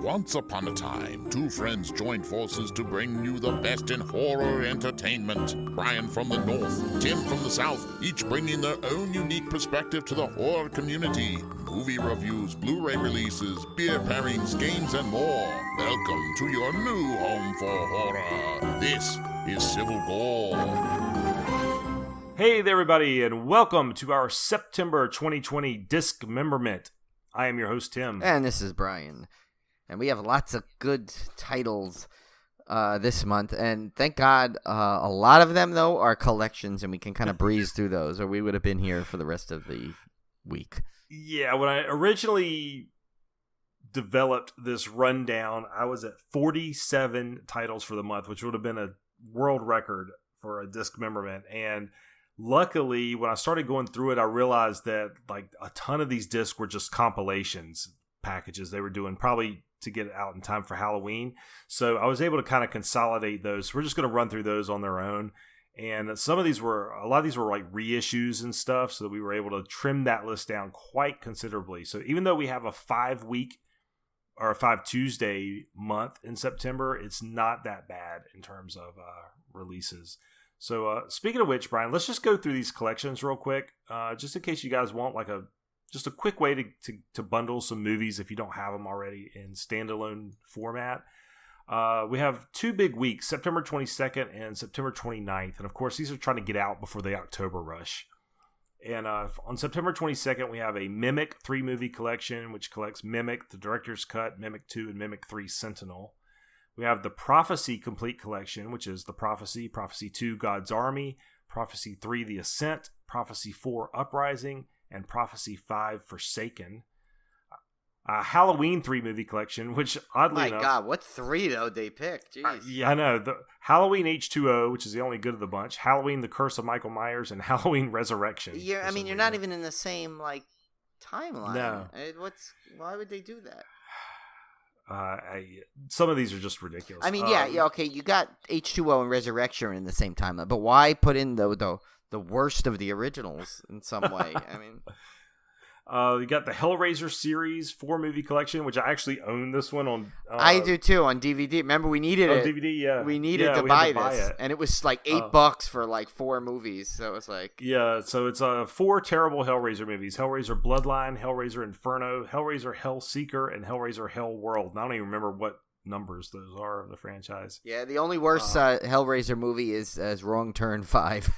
Once upon a time, two friends joined forces to bring you the best in horror entertainment. Brian from the north, Tim from the south, each bringing their own unique perspective to the horror community. Movie reviews, Blu-ray releases, beer pairings, games, and more. Welcome to your new home for horror. This is Civil Gore. Hey there, everybody, and welcome to our September 2020 Discmemberment. I am your host, Tim. And this is Brian. And we have lots of good titles this month. And thank God, a lot of them, though, are collections, and we can kind of breeze through those, or we would have been here for the rest of the week. Yeah, when I originally developed this rundown, I was at 47 titles for the month, which would have been a world record for a Discmemberment. And luckily, when I started going through it, I realized that like a ton of these discs were just compilations packages they were doing, probably to get it out in time for Halloween. So I was able to kind of consolidate those. We're just going to run through those on their own. And a lot of these were like reissues and stuff, so that we were able to trim that list down quite considerably. So even though we have a 5-week or a 5 Tuesday month in September, it's not that bad in terms of releases. So speaking of which, Brian, let's just go through these collections real quick, just in case you guys want like just a quick way to bundle some movies if you don't have them already in standalone format. We have 2 big weeks, September 22nd and September 29th. And of course, these are trying to get out before the October rush. And on September 22nd, we have a Mimic 3-movie collection, which collects Mimic, the Director's Cut, Mimic 2, and Mimic 3 Sentinel. We have the Prophecy Complete Collection, which is the Prophecy, Prophecy 2, God's Army, Prophecy 3, The Ascent, Prophecy 4, Uprising, and Prophecy 5, Forsaken. Halloween 3-movie collection, which oddly enough... My God, what 3, though, they picked? Jeez. Yeah, I know. The Halloween H2O, which is the only good of the bunch, Halloween The Curse of Michael Myers, and Halloween Resurrection. Yeah, I mean, you're not even in the same, like, timeline. No. Why would they do that? Some of these are just ridiculous. I mean, yeah, okay, you got H2O and Resurrection in the same timeline, but why put in the worst of the originals in some way? I mean... You got the Hellraiser series 4-movie collection, which I actually own this one on. I do too on DVD. Remember, we needed it. DVD, yeah. We needed to buy this, and it was like $8 for like 4 movies. So it was like, yeah. So it's 4 terrible Hellraiser movies: Hellraiser Bloodline, Hellraiser Inferno, Hellraiser Hellseeker, and Hellraiser Hell World. And I don't even remember what numbers those are of the franchise. Yeah, the only worst Hellraiser movie is Wrong Turn 5.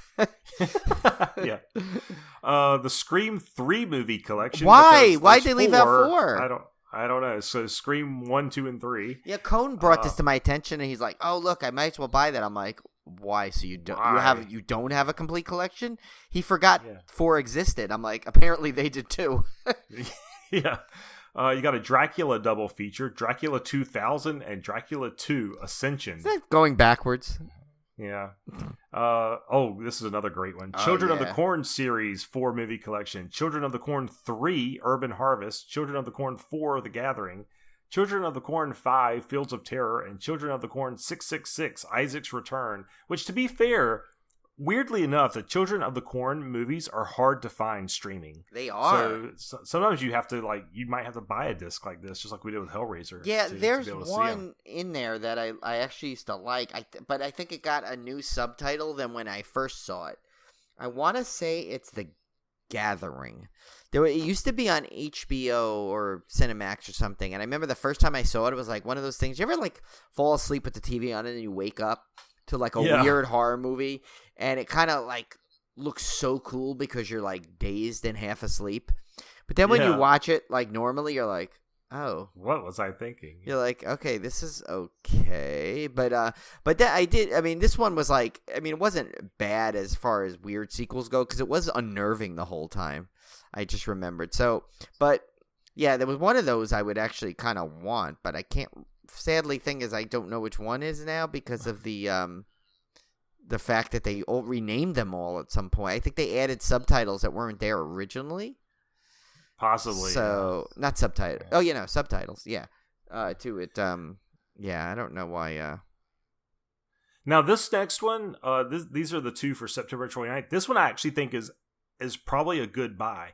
Yeah. The Scream 3 movie collection. Why? Why'd they leave out 4? I don't know. So Scream 1, 2, and 3. Yeah, Cone brought this to my attention, and he's like, "Oh, look, I might as well buy that." I'm like, "Why? So you don't have a complete collection?" He forgot 4 existed. I'm like, apparently they did too. Yeah. You got a Dracula double feature, Dracula 2000 and Dracula 2 Ascension. Is that going backwards? Yeah. This is another great one. Children of the Corn series 4-movie collection. Children of the Corn 3 Urban Harvest. Children of the Corn 4 The Gathering. Children of the Corn 5 Fields of Terror. And Children of the Corn 666 Isaac's Return. Which, to be fair, weirdly enough, the Children of the Corn movies are hard to find streaming. They are. So sometimes you might have to buy a disc like this, just like we did with Hellraiser. Yeah, there's one in there that I actually used to like, but I think it got a new subtitle than when I first saw it. I want to say it's The Gathering. It used to be on HBO or Cinemax or something, and I remember the first time I saw it, it was like one of those things. You ever like fall asleep with the TV on and you wake up to like a weird horror movie, and it kind of like looks so cool because you're like dazed and half asleep. But then when you watch it like normally, you're like, oh, what was I thinking? You're like, okay, this is okay. But that I did. I mean, this one was like, I mean, it wasn't bad as far as weird sequels go because it was unnerving the whole time. I just remembered. So, but yeah, there was one of those I would actually kind of want, but I can't. Sadly, thing is, I don't know which one is now because of the fact that they all renamed them all at some point. I think they added subtitles that weren't there originally. Possibly. So not subtitles. Oh, subtitles. Yeah. To it. Yeah, I don't know why. Now this next one, these are the 2 for September 29th. This one I actually think is probably a good buy.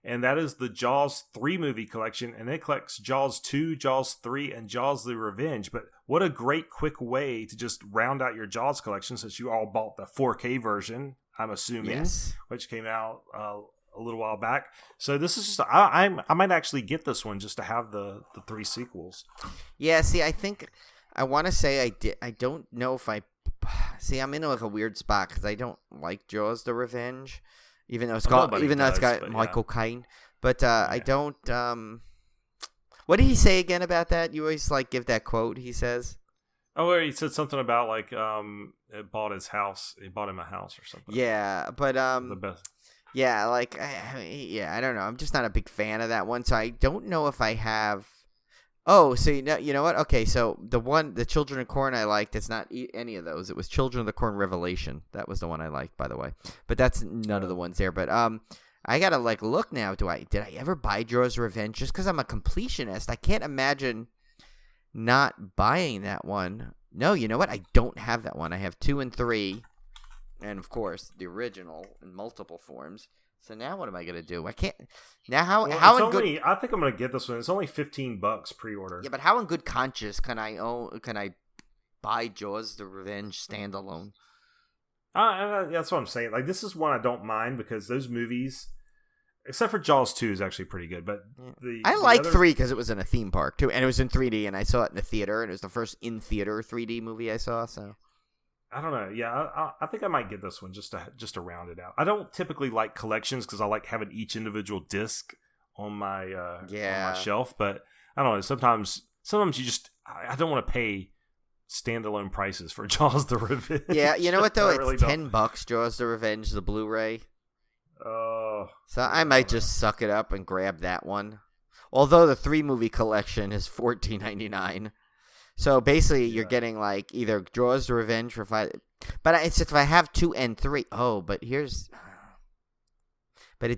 and that is the Jaws 3 movie collection, and it collects Jaws 2, Jaws 3, and Jaws the Revenge. But what a great quick way to just round out your Jaws collection, since you all bought the 4K version, I'm assuming, Yes. which came out a little while back. So this is just I might actually get this one just to have the 3 sequels. Yeah, see, I want to say I don't know if I see. I'm in like a weird spot because I don't like Jaws: The Revenge, even though it's got Michael Caine. But I don't. What did he say again about that? You always like give that quote. He says. Oh, he said something about like it bought his house. He bought him a house or something. Yeah, but the best. Yeah, like I don't know. I'm just not a big fan of that one, so I don't know if I have. Oh, so you know what? Okay, so the Children of Corn I liked. It's not any of those. It was Children of the Corn Revelation. That was the one I liked, by the way. But that's none of the ones there. But I gotta like look now. Did I ever buy Jaws Revenge? Just because I'm a completionist, I can't imagine not buying that one. No, you know what? I don't have that one. I have 2 and 3. And, of course, the original in multiple forms. So now what am I going to do? I can't... Now, how in good... I think I'm going to get this one. It's only $15 pre-order. Yeah, but how in good conscience can I buy Jaws the Revenge standalone? That's what I'm saying. Like, this is one I don't mind because those movies... Except for Jaws 2 is actually pretty good. But I like 3 because it was in a theme park, too. And it was in 3D, and I saw it in the theater. And it was the first in-theater 3D movie I saw, so... I don't know. Yeah, I think I might get this one just to round it out. I don't typically like collections because I like having each individual disc on my on my shelf. But I don't know. Sometimes you just I don't want to pay standalone prices for Jaws the Revenge. Yeah, you know what though? It's really $10 Jaws the Revenge, the Blu-ray. Oh, so I might just suck it up and grab that one. Although the 3 movie collection is $14.99. So basically, you're getting like either Jaws the Revenge for 5, but it's if I have 2 and 3. Oh, but it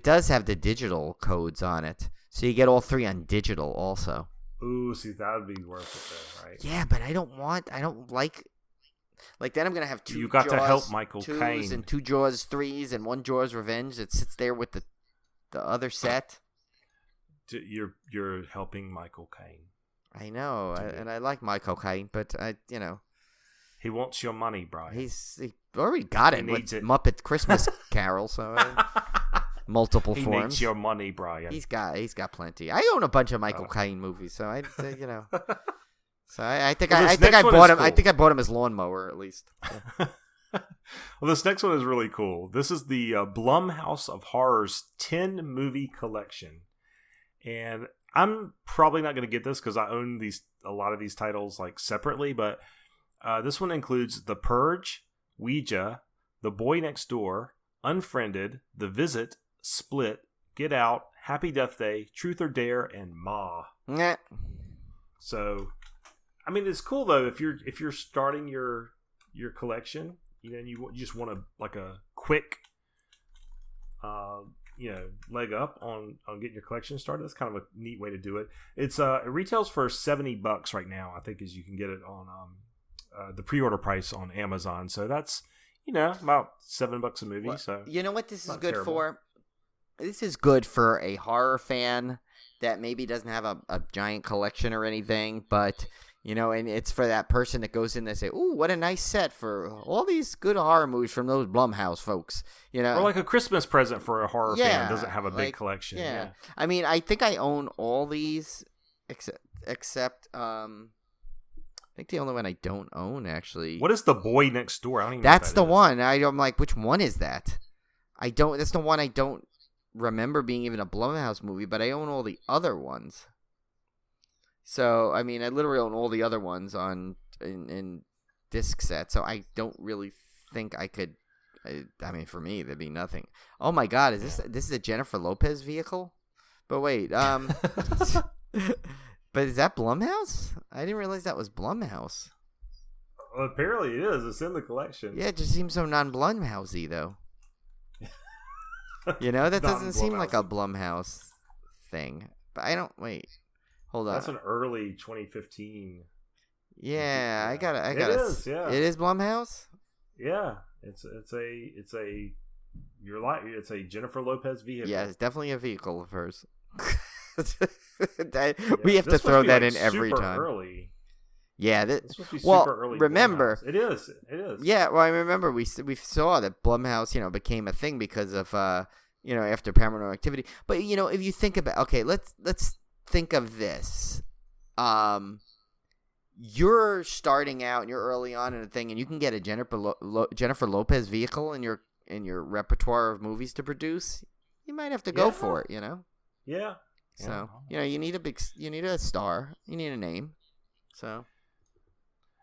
does have the digital codes on it, so you get all 3 on digital also. Ooh, see, that would be worth it, though, right? Yeah, but I don't like. Like then I'm gonna have 2. You got Jaws to help Michael 2s Caine and 2 Jaws 3s and 1 Jaws Revenge that sits there with the other set. You're helping Michael Caine. I know, and I like Michael Caine, but he wants your money, Brian. He already got it with Muppet Christmas Carol, so multiple forms. He needs your money, Brian. He's got plenty. I own a bunch of Michael Caine movies, so So I think I bought him. Cool. I think I bought him his lawnmower at least. Yeah. Well, this next one is really cool. This is the Blumhouse of Horrors 10 movie collection, and I'm probably not going to get this because I own a lot of these titles like separately, but this one includes The Purge, Ouija, The Boy Next Door, Unfriended, The Visit, Split, Get Out, Happy Death Day, Truth or Dare, and Ma. Nah. So, I mean, it's cool though if you're starting your collection, and you just want a quick leg up on getting your collection started. That's kind of a neat way to do it. It retails for $70 right now. I think as you can get it on the pre-order price on Amazon. So that's about $7 a movie. Well, so you know what this is good terrible. For? This is good for a horror fan that maybe doesn't have a giant collection or anything, but and it's for that person that goes in and say, "Ooh, what a nice set for all these good horror movies from those Blumhouse folks." Or like a Christmas present for a horror fan that doesn't have a big collection. Yeah. I mean, I think I own all these except I think the only one I don't own actually. What is The Boy Next Door? I don't even That's know the one. I'm like, which one is that? That's the one I don't remember being even a Blumhouse movie, but I own all the other ones. So, I mean, I literally own all the other ones in disc set, so I don't really think I could. I mean, for me, there'd be nothing. Oh my God, this is a Jennifer Lopez vehicle? But wait, but is that Blumhouse? I didn't realize that was Blumhouse. Well, apparently it is. It's in the collection. Yeah, it just seems so non-Blumhousey, though. That doesn't seem like a Blumhouse thing. But I don't wait. Hold on. That's an early 2015. Yeah, I got it. It is. Yeah, it is Blumhouse. Yeah, it's a you're like, it's a Jennifer Lopez vehicle. Yeah, it's definitely a vehicle of hers. We have to throw that in every time. Early. Yeah, this supposed to be super early. Remember, it is. Yeah, well, I remember we saw that Blumhouse, became a thing because of after Paranormal Activity. But if you think about, okay, let's think of this. You're starting out and you're early on in a thing, and you can get a Jennifer Lopez vehicle in your repertoire of movies to produce. You might have to go for it, Yeah. So you need a star, you need a name. So.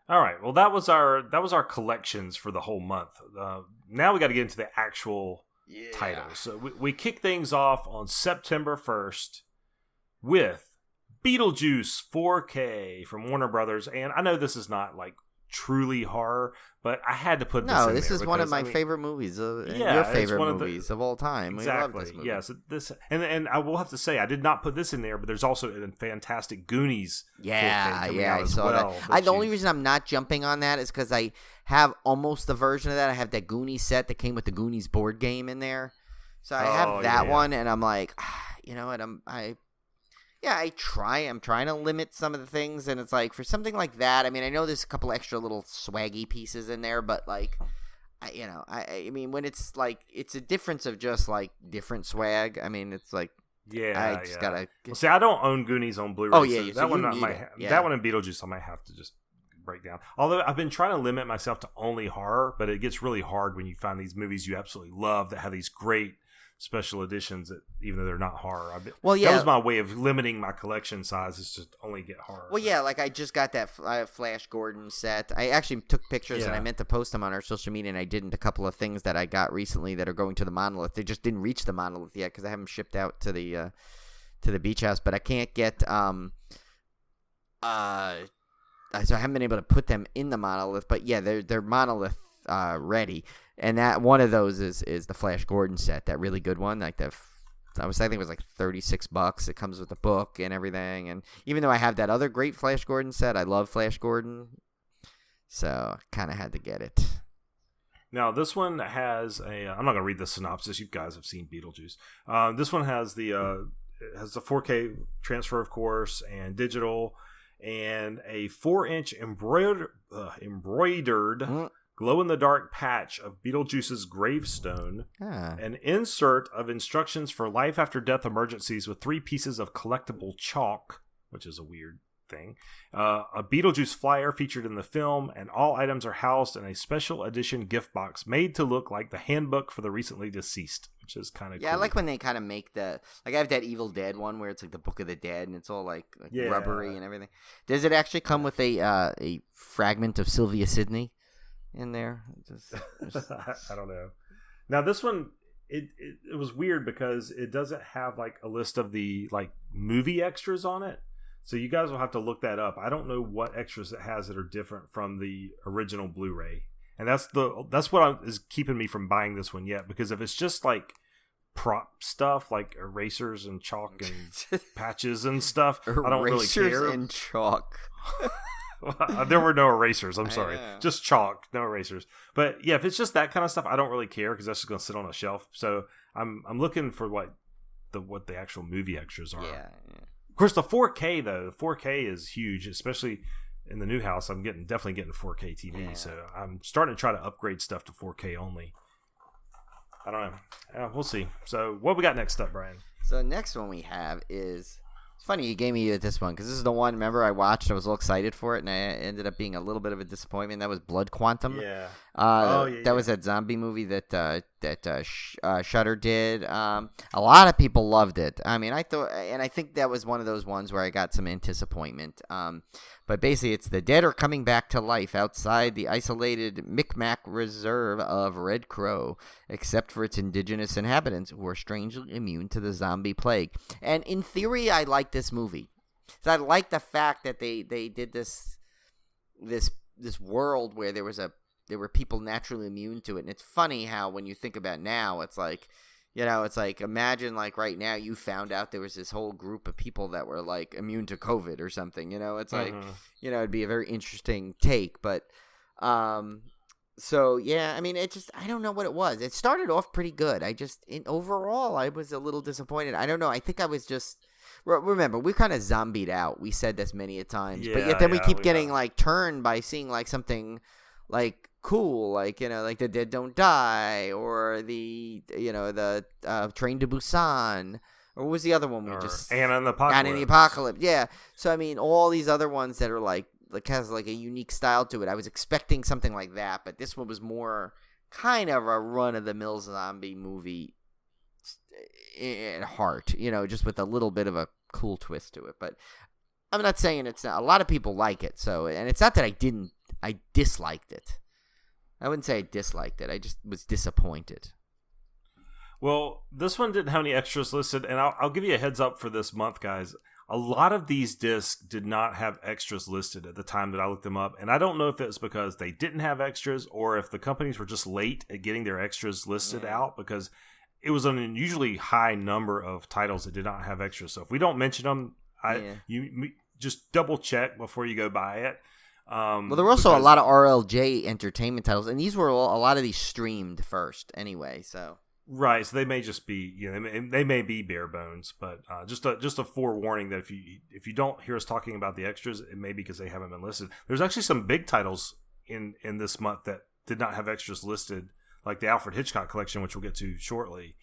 All right. Well, that was our collections for the whole month. Now we got to get into the actual titles. So we kick things off on September 1st with Beetlejuice 4K from Warner Brothers. And I know this is not like truly horror, but I had to put this in there. No, this is one of my favorite movies. Your favorite movies of all time. Exactly. We love this movie. Yes. And I will have to say, I did not put this in there, but there's also a fantastic Goonies. I saw that. The only reason I'm not jumping on that is because I have almost the version of that. I have that Goonies set that came with the Goonies board game in there. So I have that one, and I'm like, you know what? I'm trying to limit some of the things, and it's like for something like that. I mean, I know there's a couple extra little swaggy pieces in there, but like, I mean, when it's like it's a difference of just like different swag. I mean, it's like I just gotta. Well, see, I don't own Goonies on Blu-ray. Oh yeah, so that one that one and Beetlejuice I might have to just break down. Although I've been trying to limit myself to only horror, but it gets really hard when you find these movies you absolutely love that have these great special editions that even though they're not horror. That was my way of limiting my collection size, is to only get horror. Well, yeah, like I just got that Flash Gordon set. I actually took pictures and I meant to post them on our social media, and I didn't. A couple of things that I got recently that are going to the Monolith. They just didn't reach the Monolith yet because I haven't shipped out to the beach house. But I can't get so I haven't been able to put them in the Monolith. But yeah, they're Monolith ready. And that one of those is the Flash Gordon set, that really good one. Like I think it was like $36. It comes with the book and everything. And even though I have that other great Flash Gordon set, I love Flash Gordon, so I kind of had to get it. Now this one has I'm not going to read the synopsis. You guys have seen Beetlejuice. This one has the 4K transfer, of course, and digital, and a 4-inch embroidered glow-in-the-dark patch of Beetlejuice's gravestone, an insert of instructions for life-after-death emergencies with 3 pieces of collectible chalk, which is a weird thing, a Beetlejuice flyer featured in the film, and all items are housed in a special edition gift box made to look like the handbook for the recently deceased, which is kind of cool. I like when they kind of make I have that Evil Dead one where it's like the Book of the Dead, and it's all like rubbery and everything. Does it actually come with a fragment of Sylvia Sidney in there? I don't know. Now this one, it was weird because it doesn't have like a list of the like movie extras on it, so you guys will have to look that up. I don't know what extras it has that are different from the original Blu-ray, and that's what is keeping me from buying this one yet, because if it's just like prop stuff like erasers and chalk and patches and stuff, I don't really care. Erasers and chalk. There were no erasers. I'm sorry, just chalk, no erasers. But yeah, if it's just that kind of stuff, I don't really care because that's just gonna sit on a shelf. So I'm looking for what the actual movie extras are. Yeah. Of course, the 4K though, the 4K is huge, especially in the new house. I'm definitely getting 4K TV, so I'm starting to try to upgrade stuff to 4K only. I don't know. We'll see. So what we got next up, Brian? So the next one we have is. It's funny you gave me this one because this is the one, remember, I watched. I was a little excited for it, and I ended up being a little bit of a disappointment. That was Blood Quantum. Yeah. That was that zombie movie that Shudder did. A lot of people loved it. I mean, I think that was one of those ones where I got some disappointment. But basically, it's the dead are coming back to life outside the isolated Micmac Reserve of Red Crow, except for its indigenous inhabitants who are strangely immune to the zombie plague. And in theory, I like this movie. So I like the fact that they did this world where there were people naturally immune to it. And it's funny how when you think about now, it's like, it's like, imagine like right now you found out there was this whole group of people that were like immune to COVID or something, it's like, it'd be a very interesting take. But So yeah, I mean, I don't know what it was. It started off pretty good. Overall, I was a little disappointed. I don't know. I think I was just. Remember, we're kind of zombied out. We said this many a times, but yet then we keep getting like turned by seeing like something like cool, like like The Dead Don't Die, or the Train to Busan, or what was the other one we just Anna and the Apocalypse? Anna and the Apocalypse, yeah. So I mean, all these other ones that are like has like a unique style to it. I was expecting something like that, but this one was more kind of a run of the mill zombie movie at heart, just with a little bit of a cool twist to it. But I'm not saying it's not. A lot of people like it, so, and it's not that I disliked it. I wouldn't say I disliked it. I just was disappointed. Well, this one didn't have any extras listed, and I'll give you a heads up for this month, guys. A lot of these discs did not have extras listed at the time that I looked them up, and I don't know if it's because they didn't have extras or if the companies were just late at getting their extras listed out, because it was an unusually high number of titles that did not have extras. So if we don't mention them, you just double check before you go buy it. Well, there were also a lot of RLJ Entertainment titles, and these were a lot of these streamed first anyway. So right, so they may just be they may be bare bones, but just a forewarning that if you don't hear us talking about the extras, it may be because they haven't been listed. There's actually some big titles in this month that did not have extras listed, like the Alfred Hitchcock collection, which we'll get to shortly.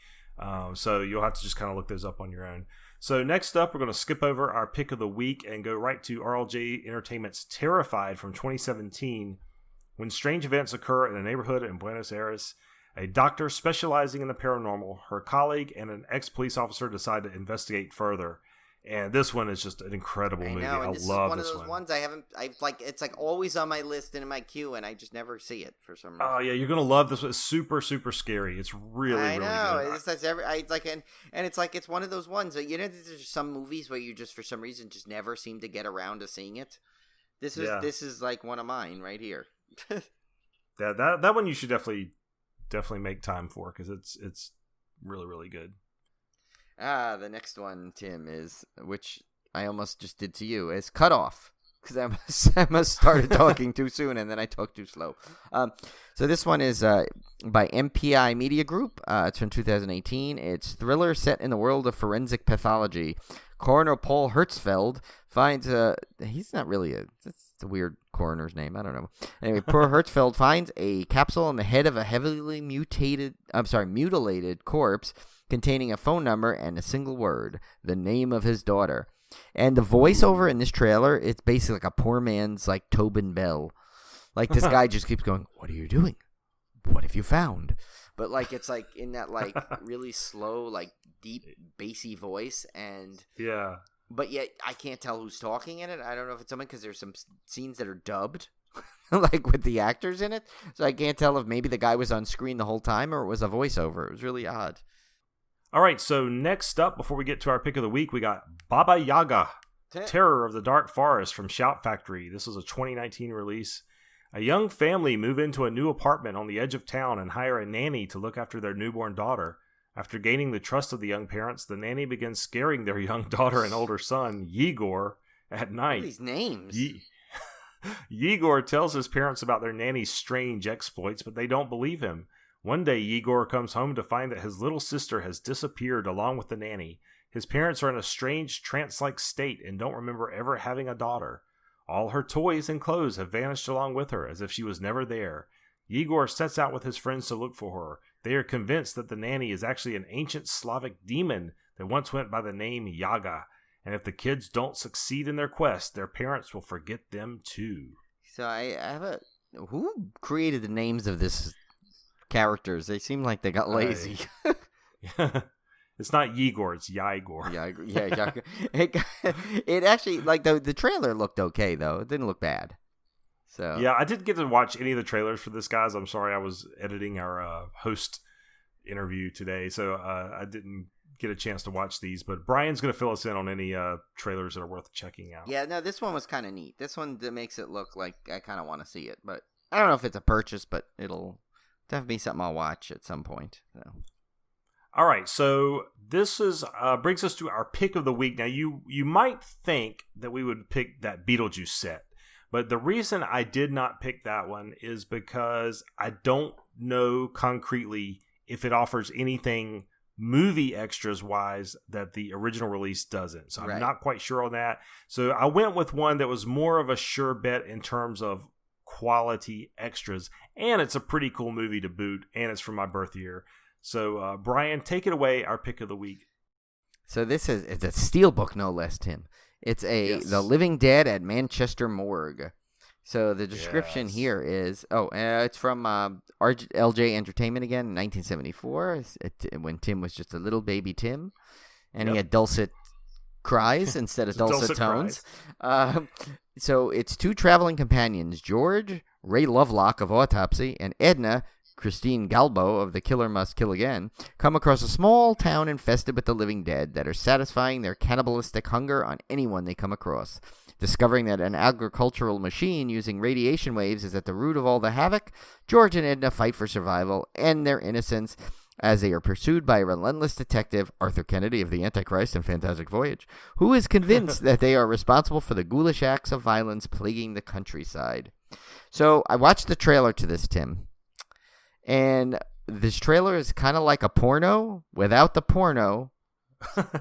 So you'll have to just kind of look those up on your own. So next up, we're going to skip over our pick of the week and go right to RLJ Entertainment's Terrified from 2017. When strange events occur in a neighborhood in Buenos Aires, a doctor specializing in the paranormal, her colleague, and an ex-police officer decide to investigate further. And this one is just an incredible movie. I love this one. One of those ones it's like always on my list and in my queue, and I just never see it for some reason. Oh yeah, you're gonna love this one. It's super, super scary. It's really, really good. And it's one of those ones that, there's some movies where you just for some reason just never seem to get around to seeing it. This is like one of mine right here. that one you should definitely make time for, because it's really, really good. The next one, Tim, is, which I almost just did to you, is Cut Off, because I must started talking too soon and then I talked too slow. So this one is by MPI Media Group. It's from 2018. It's thriller set in the world of forensic pathology. Coroner Paul Hertzfeld finds he's not really that's a weird coroner's name. I don't know. Anyway, poor Hertzfeld finds a capsule in the head of a heavily mutilated corpse containing a phone number and a single word, the name of his daughter. And the voiceover in this trailer, it's basically like a poor man's like Tobin Bell. Like this guy just keeps going, "What are you doing? What have you found?" But like it's like in that like really slow, like deep, bassy voice, and yeah. But yet I can't tell who's talking in it. I don't know if it's someone, because there's some scenes that are dubbed, like with the actors in it. So I can't tell if maybe the guy was on screen the whole time or it was a voiceover. It was really odd. All right, so next up, before we get to our pick of the week, we got Baba Yaga, Terror of the Dark Forest from Shout Factory. This was a 2019 release. A young family move into a new apartment on the edge of town and hire a nanny to look after their newborn daughter. After gaining the trust of the young parents, the nanny begins scaring their young daughter and older son, Yegor, at night. What are these names? Yegor tells his parents about their nanny's strange exploits, but they don't believe him. One day, Yegor comes home to find that his little sister has disappeared along with the nanny. His parents are in a strange, trance-like state and don't remember ever having a daughter. All her toys and clothes have vanished along with her, as if she was never there. Yegor sets out with his friends to look for her. They are convinced that the nanny is actually an ancient Slavic demon that once went by the name Yaga, and if the kids don't succeed in their quest, their parents will forget them too. So I have who created the names of this characters? They seem like they got lazy. It's not Yegor, it's Yegor. Yeah. It actually, like, the trailer looked okay, though. It didn't look bad. So yeah, I didn't get to watch any of the trailers for this, guys. I'm sorry, I was editing our host interview today, so I didn't get a chance to watch these. But Brian's going to fill us in on any trailers that are worth checking out. Yeah, no, this one was kind of neat. This one that makes it look like I kind of want to see it. But I don't know if it's a purchase, but it'll definitely be something I'll watch at some point. So. All right, so this is brings us to our pick of the week. Now, you might think that we would pick that Beetlejuice set, But the reason I did not pick that one is because I don't know concretely if it offers anything movie extras wise that the original release doesn't. So I'm not quite sure on that. So I went with one that was more of a sure bet in terms of quality extras, and it's a pretty cool movie to boot, and it's from my birth year. So Brian, take it away, our pick of the week. So it's a steelbook, no less, Tim. It's The Living Dead at Manchester Morgue. So the description here is, it's from LJ Entertainment again in 1974, when Tim was just a little baby Tim, and he had dulcet cries instead of dulcet tones. So it's two traveling companions, George, Ray Lovelock of Autopsy, and Edna, Christine Galbo of The Killer Must Kill Again, come across a small town infested with the living dead that are satisfying their cannibalistic hunger on anyone they come across. Discovering that an agricultural machine using radiation waves is at the root of all the havoc, George and Edna fight for survival and their innocence as they are pursued by a relentless detective, Arthur Kennedy of the Antichrist and Fantastic Voyage, who is convinced that they are responsible for the ghoulish acts of violence plaguing the countryside. So I watched the trailer to this, Tim, and this trailer is kind of like a porno without the porno,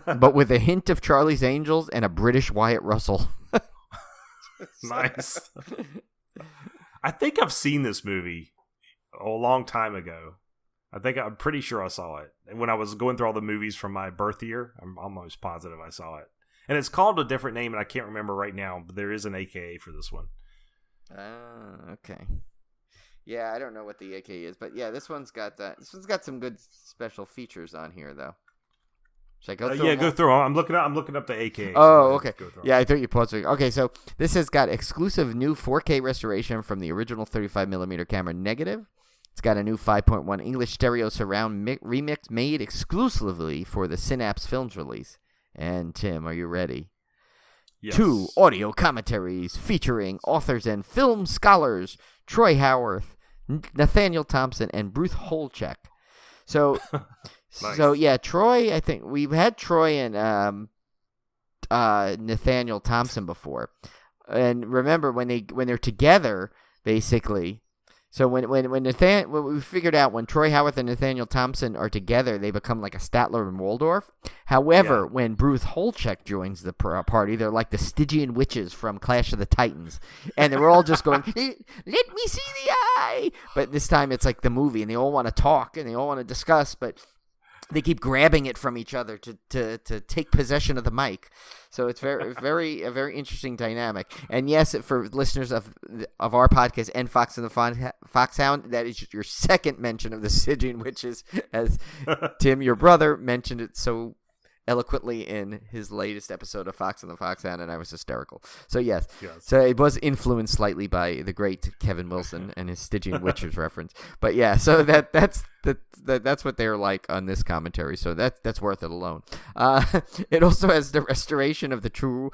but with a hint of Charlie's Angels and a British Wyatt Russell. Nice. I think I've seen this movie a long time ago. I'm pretty sure I saw it. And when I was going through all the movies from my birth year, I'm almost positive I saw it. And it's called a different name, and I can't remember right now, but there is an AKA for this one. Okay. Yeah, I don't know what the AKA is, but yeah, this one's got some good special features on here, though. Should I go through? Go through. I'm looking up the AKA. Oh, okay. Yeah, I thought you paused. Okay, so this has got exclusive new 4K restoration from the original 35mm camera negative. It's got a new 5.1 English stereo surround remix made exclusively for the Synapse Films release. And Tim, are you ready? Yes. 2 audio commentaries featuring authors and film scholars Troy Howarth, Nathaniel Thompson, and Bruce Holchek. So, nice. So yeah, Troy. I think we've had Troy and Nathaniel Thompson before, and remember when they're together, basically. So when we figured out when Troy Howarth and Nathaniel Thompson are together, they become like a Statler and Waldorf. However, when Bruce Holchek joins the party, they're like the Stygian witches from Clash of the Titans, and they're all just going, "Let me see the eye." But this time it's like the movie, and they all want to talk and they all want to discuss, but they keep grabbing it from each other to take possession of the mic. So it's a very interesting dynamic. And yes, for listeners of our podcast and Fox and the Foxhound, that is your second mention of the Stygian witches, as Tim, your brother, mentioned it so eloquently in his latest episode of Fox and the Foxhound, and I was hysterical. So yes. So it was influenced slightly by the great Kevin Wilson and his Stygian witches reference. But yeah, so that's what they're like on this commentary. So that's worth it alone. It also has the restoration of the true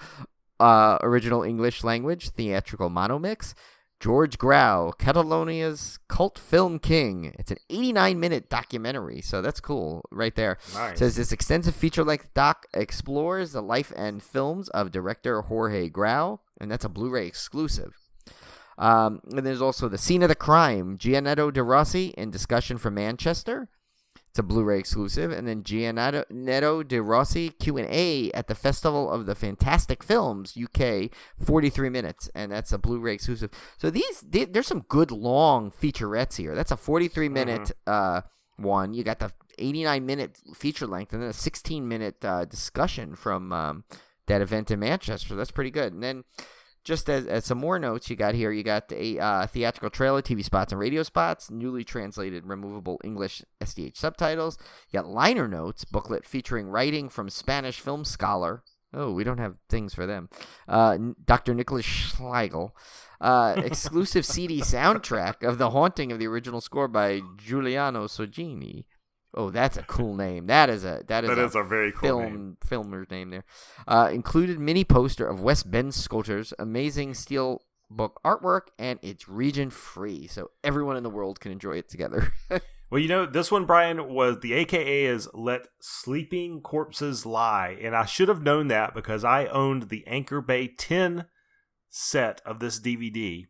original English language theatrical mono mix. George Grau, Catalonia's cult film king. It's an 89-minute documentary, so that's cool right there. Nice. It says this extensive feature-length doc explores the life and films of director Jorge Grau, and that's a Blu-ray exclusive. And there's also The Scene of the Crime, Gianetto De Rossi in discussion from Manchester. It's a Blu-ray exclusive. And then Gianetto De Rossi Q&A at the Festival of the Fantastic Films, UK, 43 minutes. And that's a Blu-ray exclusive. So there's some good long featurettes here. That's a 43-minute one. You got the 89-minute feature length and then a 16-minute discussion from that event in Manchester. That's pretty good. And then just as some more notes you got here, you got a theatrical trailer, TV spots, and radio spots, newly translated removable English SDH subtitles. You got liner notes, booklet featuring writing from Spanish film scholar. Oh, we don't have things for them. Dr. Nicholas Schlegel. Exclusive CD soundtrack of The Haunting of the original score by Giuliano Sorgini. Oh, that's a cool name. That is a very cool name. Filmer's name there. Included mini poster of Wes Ben Scoter's amazing steel book artwork, and it's region free, so everyone in the world can enjoy it together. Well, this one, Brian, was the AKA is Let Sleeping Corpses Lie, and I should have known that because I owned the Anchor Bay 10 set of this DVD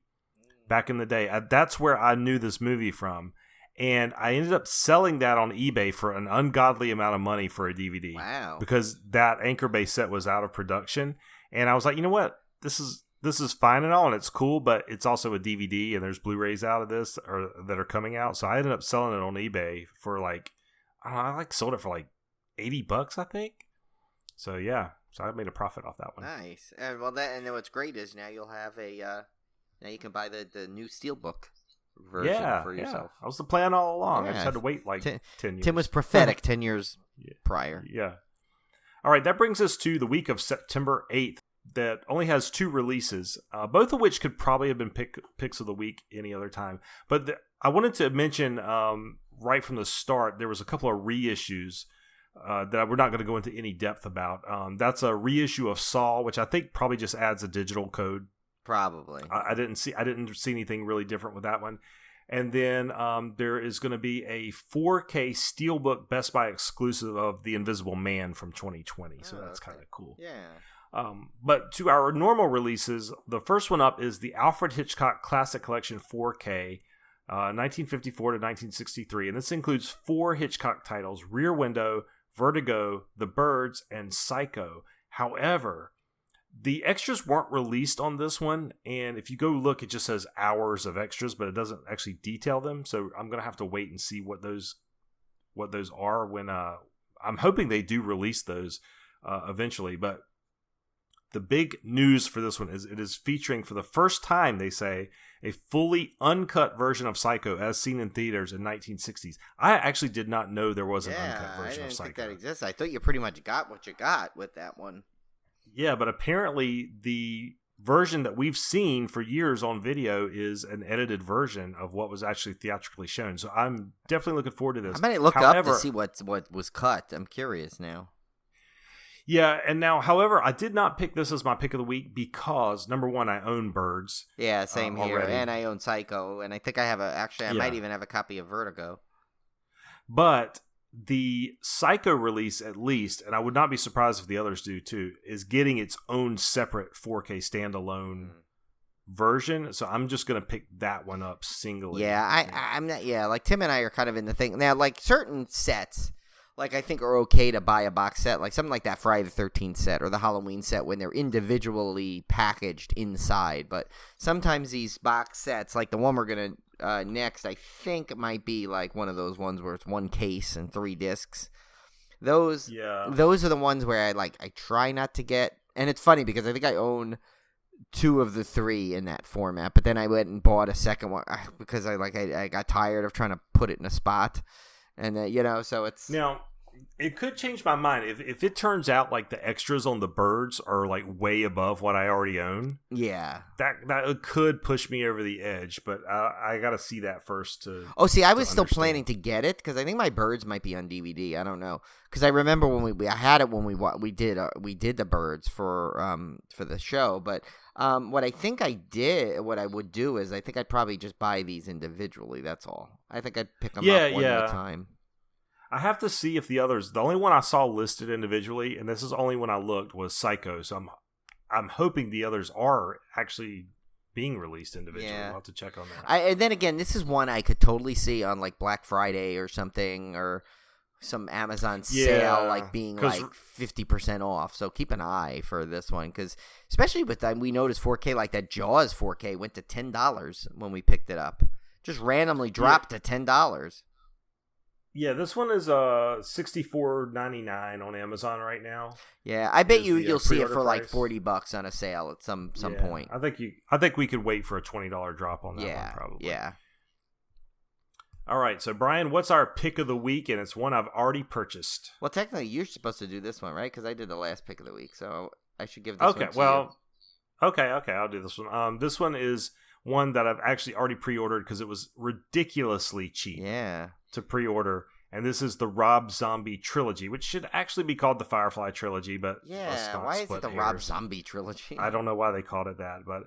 back in the day. That's where I knew this movie from. And I ended up selling that on eBay for an ungodly amount of money for a DVD. Wow. Because that Anchor Bay set was out of production. And I was like, you know what? This is fine and all, and it's cool, but it's also a DVD, and there's Blu-rays out of this or that are coming out. So I ended up selling it on eBay for like, I don't know, I sold it for like $80, I think. So yeah, so I made a profit off that one. Nice. And then what's great is now you'll have now you can buy the new Steelbook version for yourself. That was the plan all along. I just had to wait like 10 years. Tim was prophetic 10 years prior. Yeah. All right, that brings us to the week of September 8th. That only has 2 releases, both of which could probably have been picks of the week any other time. But I wanted to mention right from the start, there was a couple of reissues that we're not going to go into any depth about. That's a reissue of Saw, which I think probably just adds a digital code. Probably. I didn't see anything really different with that one. And then there is going to be a 4K Steelbook Best Buy exclusive of The Invisible Man from 2020. So that's kind of cool. Yeah. But to our normal releases, the first one up is the Alfred Hitchcock Classic Collection 4K, 1954 to 1963. And this includes 4 Hitchcock titles: Rear Window, Vertigo, The Birds, and Psycho. However, the extras weren't released on this one. And if you go look, it just says hours of extras, but it doesn't actually detail them. So I'm going to have to wait and see what those are when I'm hoping they do release those eventually. But the big news for this one is it is featuring for the first time, they say, a fully uncut version of Psycho as seen in theaters in 1960s. I actually did not know there was an uncut version of Psycho. I didn't think that exists. I thought you pretty much got what you got with that one. Yeah, but apparently the version that we've seen for years on video is an edited version of what was actually theatrically shown. So I'm definitely looking forward to this. I might look up to see what was cut. I'm curious now. Yeah, and now, however, I did not pick this as my pick of the week because, number one, I own Birds. Yeah, same here. Already. And I own Psycho, and I think I have I might even have a copy of Vertigo. But the Psycho release, at least, and I would not be surprised if the others do too, is getting its own separate 4K standalone version. So I'm just going to pick that one up singly. Yeah, I'm not. Yeah, like Tim and I are kind of in the thing now. Like certain sets, like I think are okay to buy a box set, like something like that Friday the 13th set or the Halloween set when they're individually packaged inside. But sometimes these box sets, like the one we're gonna next, I think it might be like one of those ones where it's one case and 3 discs. Those are the ones where I try not to get. And it's funny because I think I own 2 of the 3 in that format, but then I went and bought a second one because I got tired of trying to put it in a spot. And so it's now it could change my mind if it turns out like the extras on the Birds are like way above what I already own. Yeah, that could push me over the edge, but I got to see that first. I was still planning to get it because I think my Birds might be on DVD. I don't know because I remember when I had it when we did the Birds for the show, but. What I would do is I think I'd probably just buy these individually. That's all. I think I'd pick them up one at a time. I have to see if the others. The only one I saw listed individually, and this is only when I looked, was Psycho. So I'm hoping the others are actually being released individually. Yeah. I'll have to check on that. And then again, this is one I could totally see on like Black Friday or something, or some Amazon sale, like being like 50% off. So keep an eye for this one, because especially with that, we noticed 4K, like that Jaws 4K went to $10 when we picked it up. Just randomly dropped to $10. Yeah, this one is $64.99 on Amazon right now. Yeah, I bet you'll see it for like $40 on a sale at some point. I think we could wait for a $20 drop on that one probably. Yeah. All right, so Brian, what's our pick of the week? And it's one I've already purchased. Well, technically, you're supposed to do this one, right? Because I did the last pick of the week, so I should give this one to you. Okay, I'll do this one. This one is one that I've actually already pre-ordered because it was ridiculously cheap to pre-order. And this is the Rob Zombie trilogy, which should actually be called the Firefly trilogy, but why is it the Rob Zombie trilogy? I don't know why they called it that, but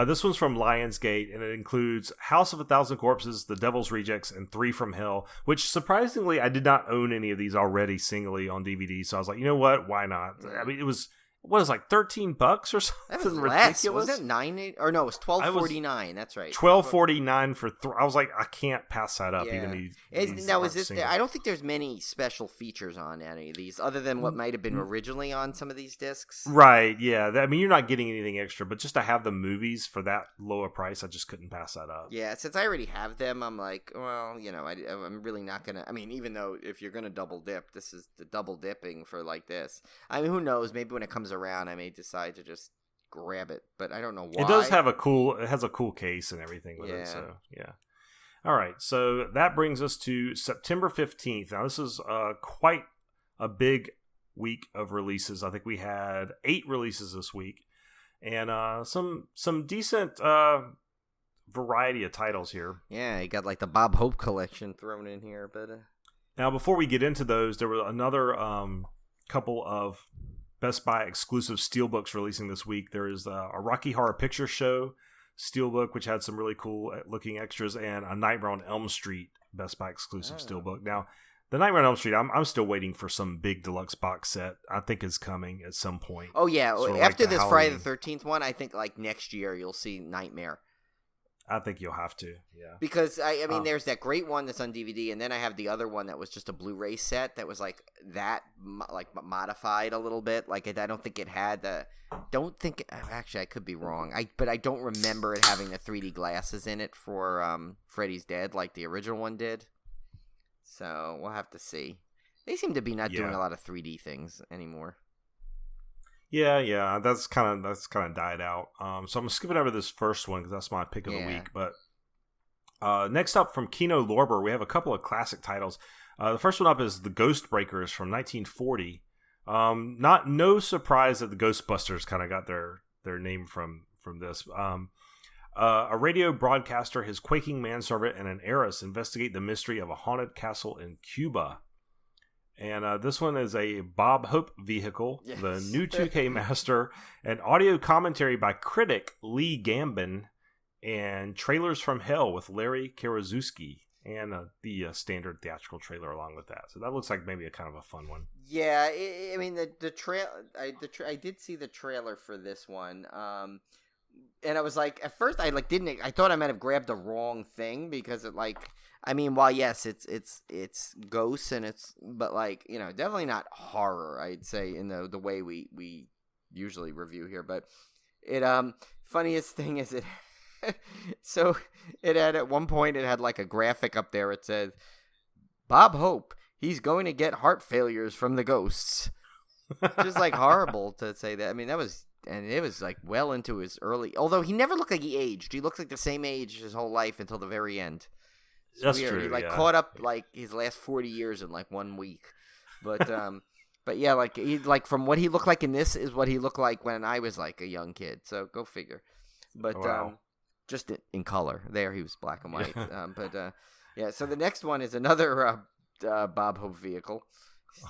this one's from Lionsgate, and it includes House of a Thousand Corpses, The Devil's Rejects, and 3 from Hell, which surprisingly I did not own any of these already singly on DVD, so I was like, you know what, why not? I mean, it was what is it, like $13 or something? That was ridiculous? less. Wasn't it 9? Or no, it was $12.49. That's right. $12.49 for. I was like, I can't pass that up. Yeah. Even these Now, aren't is this? singles. I don't think there's many special features on any of these, other than what might have been originally on some of these discs. Right? Yeah. I mean, you're not getting anything extra, but just to have the movies for that lower price, I just couldn't pass that up. Yeah, since I already have them, I'm like, well, I'm really not gonna. I mean, even though if you're gonna double dip, this is the double dipping for like this. I mean, who knows? Maybe when it comes around, I may decide to just grab it, but I don't know why. It does have it has a cool case and everything with it, so yeah. All right, so that brings us to September 15th. Now, this is quite a big week of releases. I think we had 8 releases this week, and some decent variety of titles here. Yeah, you got like the Bob Hope collection thrown in here, but now before we get into those, there were another couple of Best Buy exclusive steelbooks releasing this week. There is a Rocky Horror Picture Show steelbook, which had some really cool looking extras, and a Nightmare on Elm Street Best Buy exclusive steelbook. Now, the Nightmare on Elm Street, I'm still waiting for some big deluxe box set. I think is coming at some point. Oh yeah, sort of after like this Halloween. Friday the 13th one, I think like next year you'll see Nightmare. I think you'll have to, yeah. Because I mean, there's that great one that's on DVD, and then I have the other one that was just a Blu-ray set that was like that, like modified a little bit. Like I don't think it had the. Actually, I could be wrong. But I don't remember it having the 3D glasses in it for Freddy's Dead like the original one did. So we'll have to see. They seem to be not doing a lot of 3D things anymore. Yeah, that's kind of died out. So I'm skipping over this first one because that's my pick of the week. But next up from Kino Lorber, we have a couple of classic titles. The first one up is The Ghost Breakers from 1940. No surprise that the Ghostbusters kind of got their name from this. A radio broadcaster, his quaking manservant, and an heiress investigate the mystery of a haunted castle in Cuba. And this one is a Bob Hope vehicle, the new 2K master, and audio commentary by critic Lee Gambin, and trailers from hell with Larry Karaszewski, and the standard theatrical trailer along with that. So that looks like maybe a kind of a fun one. Yeah, I mean the I did see the trailer for this one, and I was like, at first I thought I might have grabbed the wrong thing because it like. I mean, while yes, it's ghosts and but like definitely not horror. I'd say in the way we usually review here. But it funniest thing is it. So it had at one point it had like a graphic up there. It said, "Bob Hope, he's going to get heart failures from the ghosts." Just like horrible to say that. I mean, it was like well into his early. Although he never looked like he aged. He looked like the same age his whole life until the very end. That's weird. true. He caught up like his last 40 years in like 1 week, but yeah, like he from what he looked like in this is what he looked like when I was like a young kid. So go figure. But just in color. There he was black and white. But yeah. So the next one is another Bob Hope vehicle.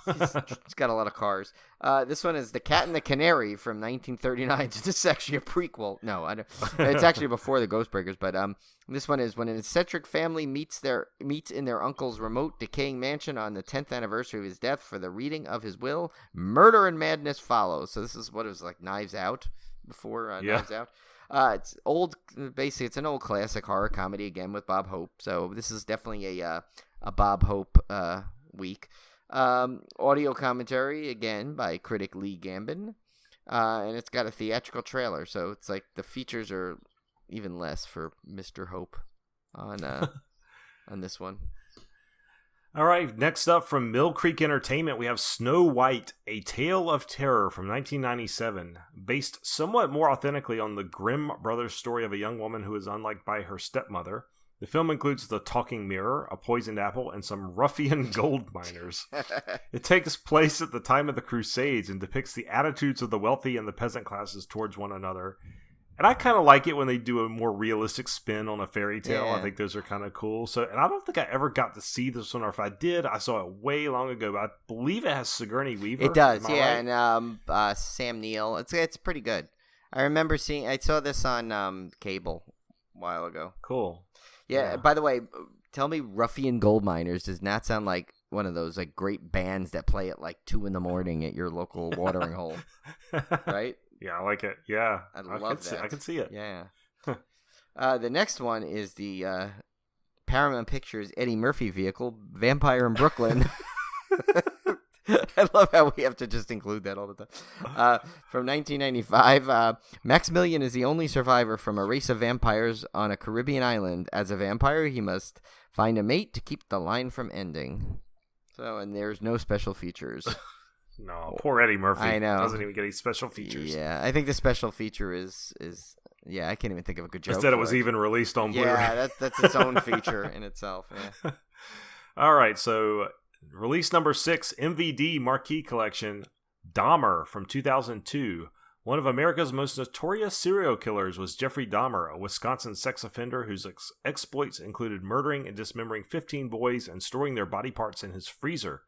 It's got a lot of cars. This one is The Cat and the Canary from 1939. So this is actually a prequel. No, I don't. It's actually before the Ghostbreakers. But this one is when an eccentric family meets in their uncle's remote, decaying mansion on the 10th anniversary of his death for the reading of his will. Murder and madness follows. So this is what it was like Knives Out before Knives Out. It's old. Basically, it's an old classic horror comedy again with Bob Hope. So this is definitely a Bob Hope week. Audio commentary again by critic Lee Gambin, and it's got a theatrical trailer, so it's like the features are even less for Mr. Hope on this one. All right, next up from Mill Creek Entertainment, we have Snow White, A Tale of Terror from 1997, based somewhat more authentically on the Grimm brothers' story of a young woman who is unliked by her stepmother. The film includes the talking mirror, a poisoned apple, and some ruffian gold miners. It takes place at the time of the Crusades and depicts the attitudes of the wealthy and the peasant classes towards one another. And I kind of like it when they do a more realistic spin on a fairy tale. Yeah. I think those are kind of cool. And I don't think I ever got to see this one, or if I did, I saw it way long ago. But I believe it has Sigourney Weaver. It does, right? and Sam Neill. It's pretty good. I remember I saw this on cable a while ago. Cool. Yeah, by the way, tell me ruffian gold miners does not sound like one of those like great bands that play at like 2 a.m. at your local watering hole, right? Yeah, I like it. Yeah, I love that. I can see it. Yeah. The next one is the Paramount Pictures Eddie Murphy vehicle, Vampire in Brooklyn. I love how we have to just include that all the time. From 1995, Maximilian is the only survivor from a race of vampires on a Caribbean island. As a vampire, he must find a mate to keep the line from ending. So, and there's no special features. No, poor Eddie Murphy. I know. Doesn't even get any special features. Yeah, I think the special feature is I can't even think of a good joke. Instead, it was even released on Blu-ray. Yeah, that's its own feature in itself. Yeah. All right, so release number 6, MVD Marquee Collection, Dahmer from 2002. One of America's most notorious serial killers was Jeffrey Dahmer, a Wisconsin sex offender whose exploits included murdering and dismembering 15 boys and storing their body parts in his freezer.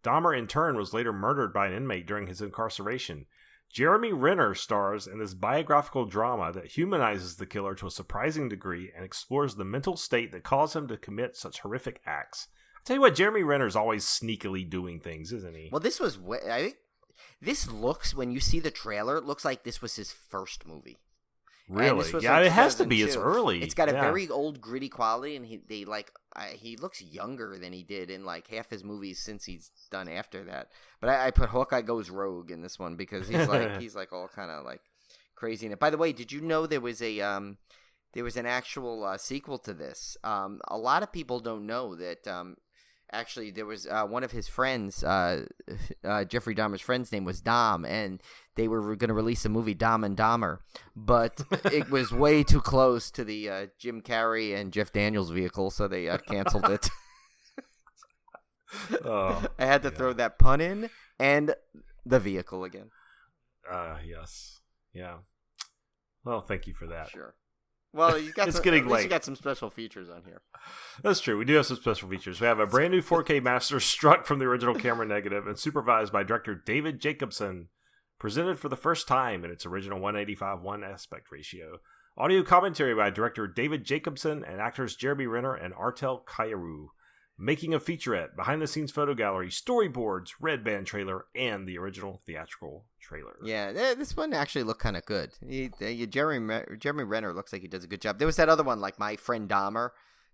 Dahmer, in turn, was later murdered by an inmate during his incarceration. Jeremy Renner stars in this biographical drama that humanizes the killer to a surprising degree and explores the mental state that caused him to commit such horrific acts. Tell you what, Jeremy Renner's always sneakily doing things, isn't he? Well, this was I think this looks, when you see the trailer, it looks like this was his first movie. Really? Yeah, it has to be. It's early. It's got a very old, gritty quality, and he looks younger than he did in like half his movies since he's done after that. But I put Hawkeye Goes Rogue in this one because he's like all kind of like crazy in it. By the way, did you know there was an actual sequel to this? A lot of people don't know that. Actually, there was one of his friends, Jeffrey Dahmer's friend's name was Dom, and they were going to release a movie, Dom and Dahmer, but it was way too close to the Jim Carrey and Jeff Daniels vehicle, so they canceled it. I had to throw that pun in, and the vehicle again. Yes. Yeah. Well, thank you for that. Sure. Well, it's getting late. You got some special features on here. That's true. We do have some special features. We have a brand new 4K master struck from the original camera negative and supervised by director David Jacobson, presented for the first time in its original 185:1 aspect ratio. Audio commentary by director David Jacobson and actors Jeremy Renner and Artel Kairu. Making a featurette, behind-the-scenes photo gallery, storyboards, red band trailer, and the original theatrical trailer. Yeah, this one actually looked kind of good. Jeremy Renner looks like he does a good job. There was that other one, like My Friend Dahmer,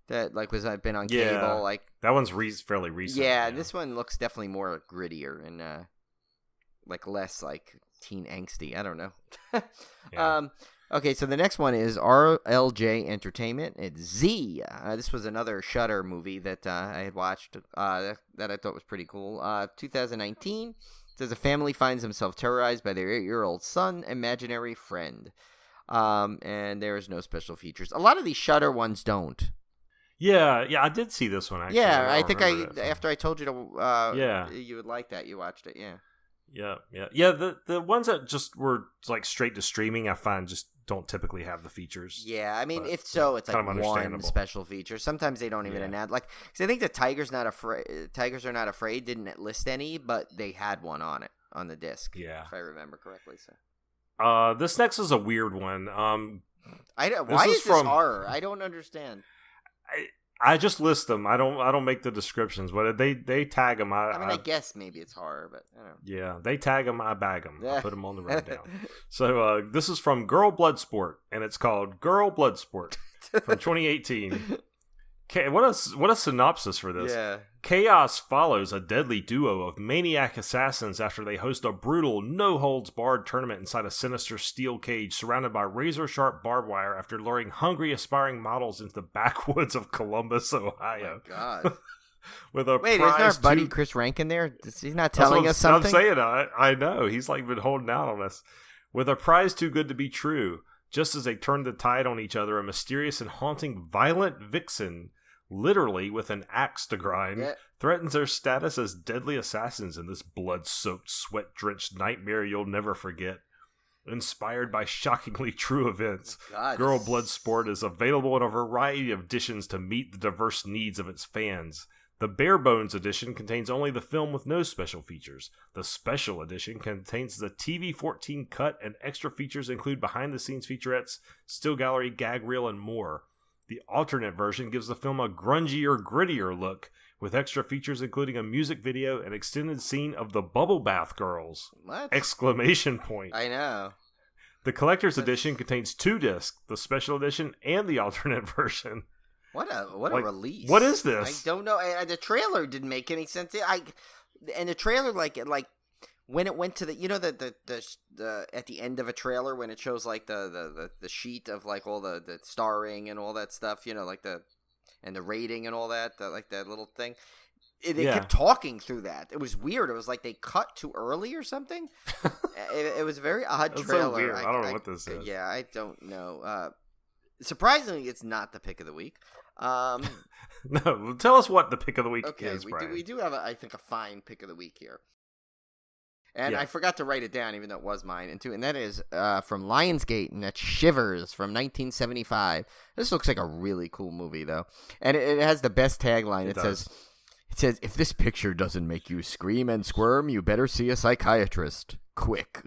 that like was been on cable. Like that one's fairly recent. Yeah, this one looks definitely more grittier and like less like teen angsty. I don't know. Yeah. Okay, so the next one is RLJ Entertainment. It's Z. This was another Shudder movie that I had watched that I thought was pretty cool. 2019. It says a family finds themselves terrorized by their 8-year-old son, imaginary friend. And there is no special features. A lot of these Shudder ones don't. Yeah, I did see this one, actually. Yeah, I think after I told you to you would like that, you watched it, yeah. Yeah. The ones that just were like straight to streaming, I find just don't typically have the features. Yeah, I mean, if so, it's like one special feature. Sometimes they don't even announce. Like, because I think the Tigers Are Not Afraid didn't list any, but they had one on it on the disc. Yeah, if I remember correctly. So, this next is a weird one. Why is this horror? I don't understand. I just list them. I don't make the descriptions, but they tag them. I guess maybe it's horror, but I don't know. Yeah, they tag them. I bag them. I put them on the rundown. So this is from Girl Bloodsport, and it's called Girl Bloodsport from 2018. What a synopsis for this. Yeah. Chaos follows a deadly duo of maniac assassins after they host a brutal, no-holds-barred tournament inside a sinister steel cage surrounded by razor-sharp barbed wire after luring hungry, aspiring models into the backwoods of Columbus, Ohio. Oh, my God. Wait, isn't our buddy Chris Rankin there? He's not telling us something? I'm saying, I know. He's like been holding out on us. With a prize too good to be true, just as they turn the tide on each other, a mysterious and haunting violent vixen, literally with an axe to grind, threatens their status as deadly assassins in this blood-soaked, sweat-drenched nightmare you'll never forget. Inspired by shockingly true events, Girl Bloodsport is available in a variety of editions to meet the diverse needs of its fans. The Bare Bones edition contains only the film with no special features. The Special edition contains the TV-14 cut, and extra features include behind-the-scenes featurettes, still gallery, gag reel, and more. The alternate version gives the film a grungier, grittier look, with extra features including a music video and extended scene of the Bubble Bath Girls! What? Exclamation point. I know. The collector's edition contains 2 discs, the special edition and the alternate version. What a release! What is this? I don't know. The trailer didn't make any sense. And the trailer, like when it went to the at the end of a trailer when it shows like the sheet of like all the starring and all that stuff, like the rating and all that, like that little thing. They kept talking through that. It was weird. It was like they cut too early or something. It was a very odd trailer. So weird. I don't know what this is. Yeah, I don't know. Surprisingly, it's not the pick of the week. No, tell us what the pick of the week is, Brian. We do have, I think, a fine pick of the week here. And I forgot to write it down, even though it was mine, and that is from Lionsgate, and that's Shivers from 1975. This looks like a really cool movie, though. And it has the best tagline. It says, if this picture doesn't make you scream and squirm, you better see a psychiatrist. Quick.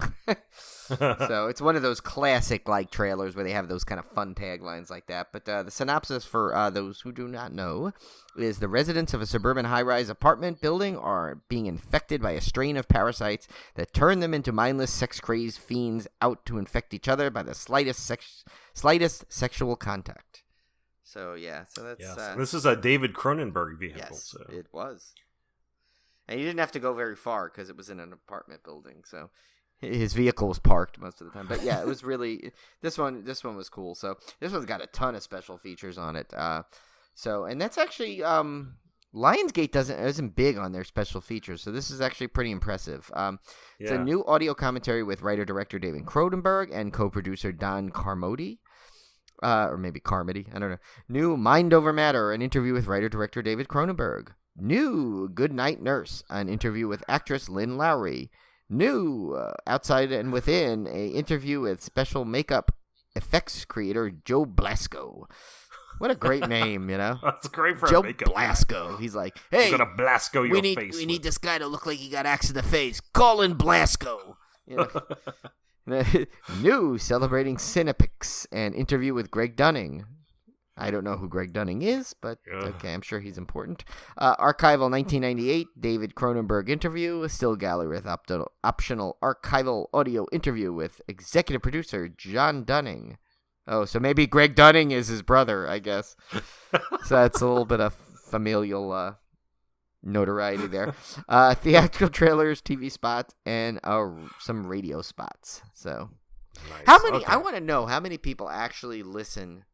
So it's one of those classic like trailers where they have those kind of fun taglines like that. But the synopsis for those who do not know is the residents of a suburban high-rise apartment building are being infected by a strain of parasites that turn them into mindless sex-crazed fiends out to infect each other by the slightest sexual contact. So that's this is a David Cronenberg vehicle. Yes, so. It was. And you didn't have to go very far because it was in an apartment building, so his vehicle was parked most of the time. But yeah, it was really this one was cool. So this one's got a ton of special features on it. And that's actually Lionsgate isn't big on their special features, so this is actually pretty impressive. It's a new audio commentary with writer-director David Cronenberg and co-producer Don Carmody. Or maybe Carmody, I don't know. New Mind Over Matter, an interview with writer-director David Cronenberg. New Good Night Nurse, an interview with actress Lynn Lowry. New Outside and Within, a interview with special makeup effects creator Joe Blasco. What a great name, That's great for Joe a makeup Blasco. Guy. He's like, hey, I'm gonna Blasco your face. We need this guy to look like he got axe in the face. Call in Blasco. New Celebrating Cinepics, an interview with Greg Dunning. I don't know who Greg Dunning is, but okay, I'm sure he's important. Archival 1998, David Cronenberg interview. Still gallery with optional archival audio interview with executive producer John Dunning. Oh, so maybe Greg Dunning is his brother, I guess. So that's a little bit of familial notoriety there. Theatrical trailers, TV spots, and some radio spots. So, nice. How many? Okay. I want to know how many people actually listen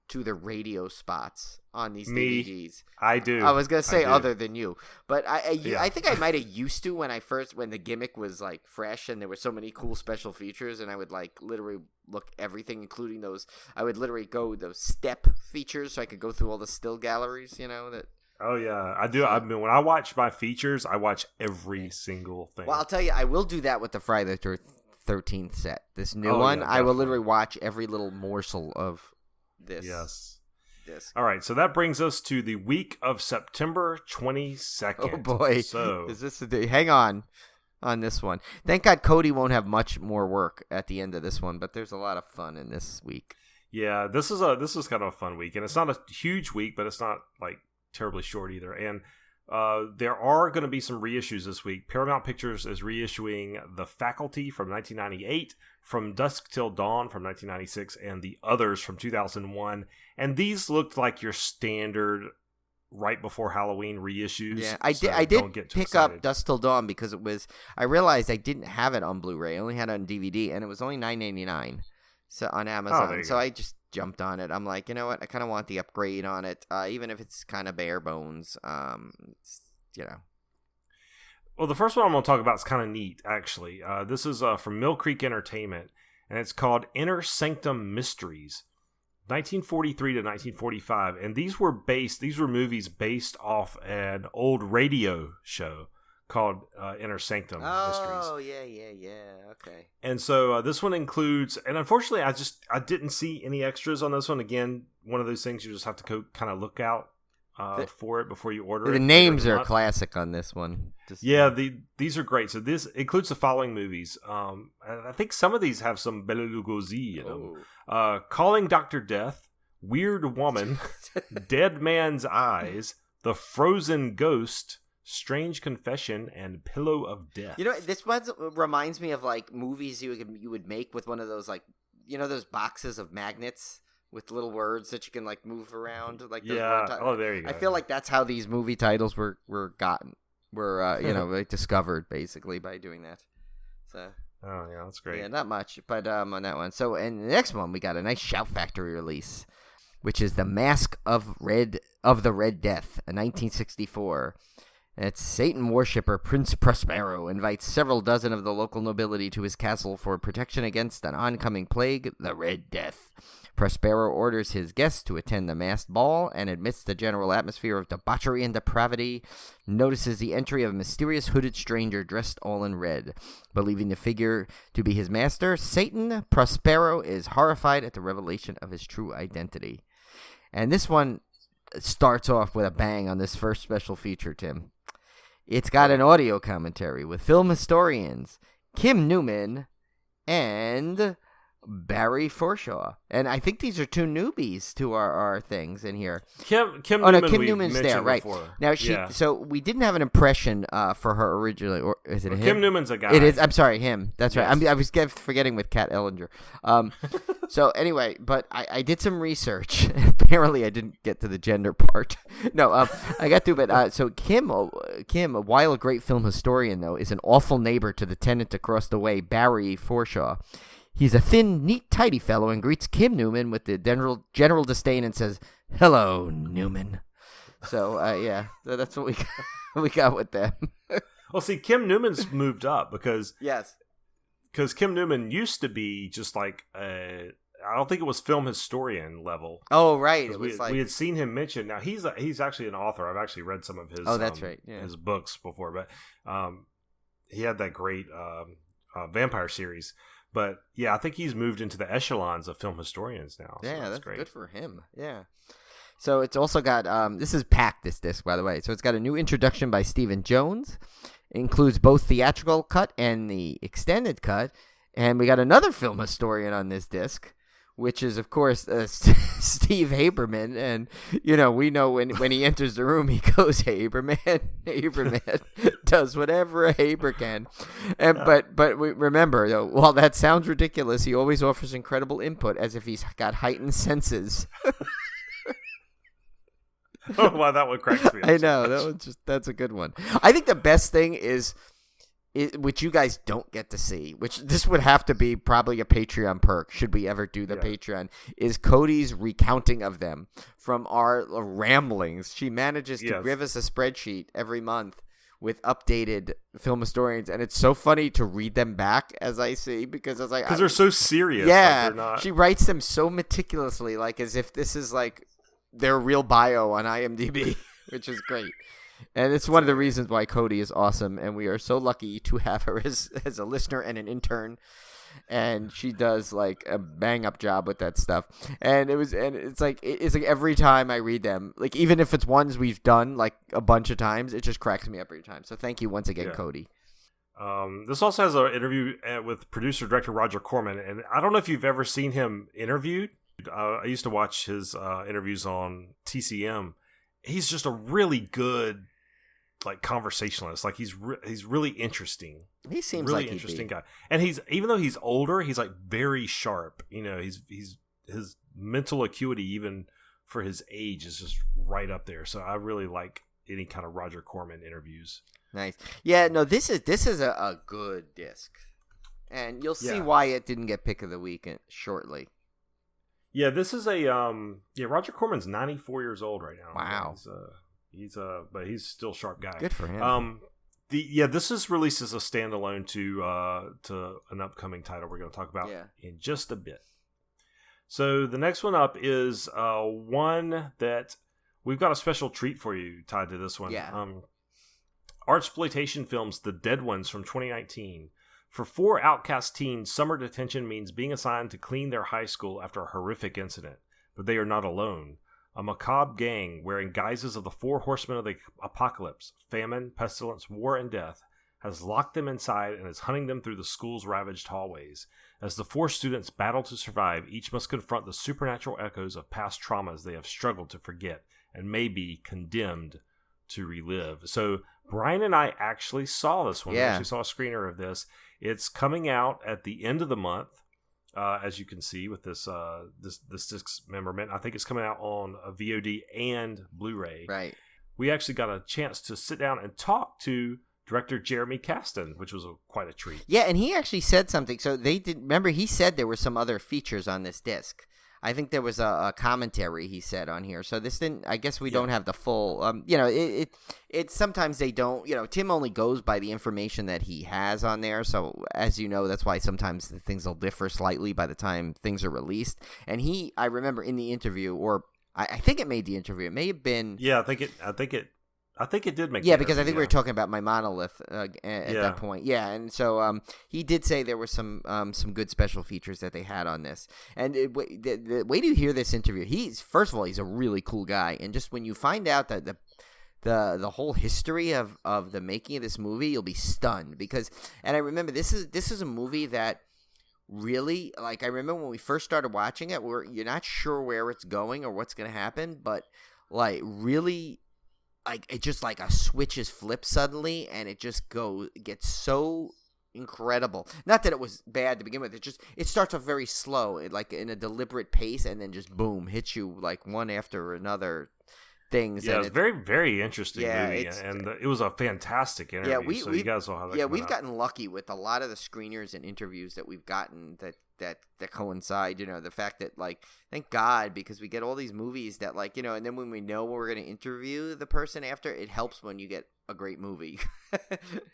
to the radio spots on these DVDs. I do. I was gonna say other than you, but I think I might have used to when the gimmick was like fresh and there were so many cool special features, and I would like literally look everything, including those. I would literally go those step features so I could go through all the still galleries. That. Oh yeah, I do. I mean, when I watch my features, I watch every single thing. Well, I'll tell you, I will do that with the Friday the 13th set. This new one, yeah, I will literally watch every little morsel of this. Yes. This. All right, so that brings us to the week of September 22nd. Oh boy! So is this the day? Hang on this one. Thank God Cody won't have much more work at the end of this one, but there's a lot of fun in this week. Yeah, this is kind of a fun week, and it's not a huge week, but it's not like terribly short either. And there are going to be some reissues this week. Paramount Pictures is reissuing The Faculty from 1998, From Dusk Till Dawn from 1996, and The Others from 2001. And these looked like your standard right before Halloween reissues. Yeah, I did pick up Dusk Till Dawn because I realized I didn't have it on Blu-ray. I only had it on DVD, and it was only $9.99 on Amazon. So I just jumped on it. I'm like, you know what? I kind of want the upgrade on it, even if it's kind of bare bones. Well, the first one I'm going to talk about is kind of neat, actually. This is from Mill Creek Entertainment, and it's called Inner Sanctum Mysteries, 1943 to 1945. And these were movies based off an old radio show called Inner Sanctum Mysteries. Oh, yeah. Okay. And so this one includes, and unfortunately, I didn't see any extras on this one. Again, one of those things you just have to kind of look out for it before you order it. The names are classic on this one. These are great. So this includes the following movies. I think some of these have some Bela Lugosi in them. Calling Dr. Death, Weird Woman, Dead Man's Eyes, The Frozen Ghost, Strange Confession, and Pillow of Death. You know, this one reminds me of like movies you would make with one of those like, you know, those boxes of magnets with little words that you can like move around. Like those Oh, there you go. I feel like that's how these movie titles were like discovered basically by doing that. So. Oh yeah, that's great. Yeah, not much, but on that one. So, and the next one we got a nice Shout Factory release, which is The Mask of the Red Death, a 1964. And it's Satan worshipper Prince Prospero invites several dozen of the local nobility to his castle for protection against an oncoming plague, the Red Death. Prospero orders his guests to attend the masked ball and, amidst the general atmosphere of debauchery and depravity, notices the entry of a mysterious hooded stranger dressed all in red. Believing the figure to be his master, Satan, Prospero is horrified at the revelation of his true identity. And this one starts off with a bang on this first special feature, Tim. It's got an audio commentary with film historians Kim Newman and Barry Forshaw. And I think these are two newbies to our things in here. Kim Newman's there, right. Before. Now, so we didn't have an impression for her originally, or is it him? Kim Newman's a guy. It is. I'm sorry, him. That's right. Yes. I was forgetting with Kat Ellinger. So anyway, but I did some research. Apparently, I didn't get to the gender part. No, I got to, but so Kim, while a great film historian, though, is an awful neighbor to the tenant across the way, Barry Forshaw. He's a thin, neat, tidy fellow and greets Kim Newman with the general disdain and says, "Hello, Newman." So, so that's what we got with them. Well, see, Kim Newman's moved up because yes, Kim Newman used to be just like I don't think it was film historian level. Oh, right. It was we had seen him mentioned. Now he's actually an author. I've actually read some of his. Oh, that's right. Yeah. His books before, but he had that great vampire series. But yeah, I think he's moved into the echelons of film historians now. So yeah, that's great. Good for him. Yeah. So it's also got this is packed, this disc, by the way. So it's got a new introduction by Stephen Jones. It includes both theatrical cut and the extended cut. And we got another film historian on this disc, which is, of course, Steve Haberman. And, you know, we know when he enters the room, he goes, Haberman. Haberman does whatever a Haber can. And, but we remember, though, while that sounds ridiculous, he always offers incredible input as if he's got heightened senses. Oh, wow, that one cracks me up. I know. That's a good one. I think the best thing is which you guys don't get to see, which this would have to be probably a Patreon perk should we ever do the Patreon, is Cody's recounting of them from our ramblings. She manages to give us a spreadsheet every month with updated film historians, and it's so funny to read them back as I see, because I was like, they're so serious. Yeah, like they're not... she writes them so meticulously, like as if this is like their real bio on IMDb, which is great. And it's one of the reasons why Cody is awesome, and we are so lucky to have her as a listener and an intern. And she does like a bang up job with that stuff. And it's like every time I read them, like even if it's ones we've done like a bunch of times, it just cracks me up every time. So thank you once again, Cody. This also has an interview with producer director Roger Corman, and I don't know if you've ever seen him interviewed. I used to watch his interviews on TCM. He's just a really good like conversationalist. Like he's really interesting. He seems really like interesting guy. And he's, even though he's older, he's like very sharp. You know, he's his mental acuity even for his age is just right up there. So I really like any kind of Roger Corman interviews. Nice. Yeah, no, this is a good disc. And you'll see why it didn't get pick of the week shortly. Yeah, this is a Roger Corman's 94 years old right now. Wow. But he's still a sharp guy. Good for him. This is released as a standalone to an upcoming title we're going to talk about in just a bit. So the next one up is one that we've got a special treat for you tied to this one. Yeah. Artsploitation Films' The Dead Ones from 2019. For 4 outcast teens, summer detention means being assigned to clean their high school after a horrific incident. But they are not alone. A macabre gang wearing guises of the 4 horsemen of the apocalypse, famine, pestilence, war, and death, has locked them inside and is hunting them through the school's ravaged hallways. As the 4 students battle to survive, each must confront the supernatural echoes of past traumas they have struggled to forget and may be condemned to relive. So Brian and I actually saw this one. We actually saw a screener of this. It's coming out at the end of the month, as you can see with this Discmemberment. I think it's coming out on a VOD and Blu-ray. Right. We actually got a chance to sit down and talk to director Jeremy Kasdan, which was quite a treat. Yeah, and he actually said something. So they did. Remember, he said there were some other features on this disc. I think there was a commentary he said on here. So this didn't. I guess we don't have the full. It sometimes they don't. Tim only goes by the information that he has on there. So as you know, that's why sometimes the things will differ slightly by the time things are released. And I remember in the interview, or I think it made the interview. It may have been. Yeah, I think it did make. Yeah, because I think we were talking about my monolith at that point. Yeah, and so he did say there were some good special features that they had on this. And the way to hear this interview, first of all, he's a really cool guy, and just when you find out that the whole history of the making of this movie, you'll be stunned and I remember this is a movie that really, like, I remember when we first started watching it, you're not sure where it's going or what's going to happen, but like really. Like it just like a switch is flipped suddenly, and it just gets so incredible. Not that it was bad to begin with. It starts off very slow, like in a deliberate pace, and then just boom, hits you like one after another things. Yeah, and it's very, very interesting movie, and it was a fantastic interview. Yeah, so you guys saw how that. Yeah, we've gotten lucky with a lot of the screeners and interviews that we've gotten that coincide. The fact that, like, thank God, because we get all these movies that, like, and then when we know we're going to interview the person after, it helps when you get a great movie.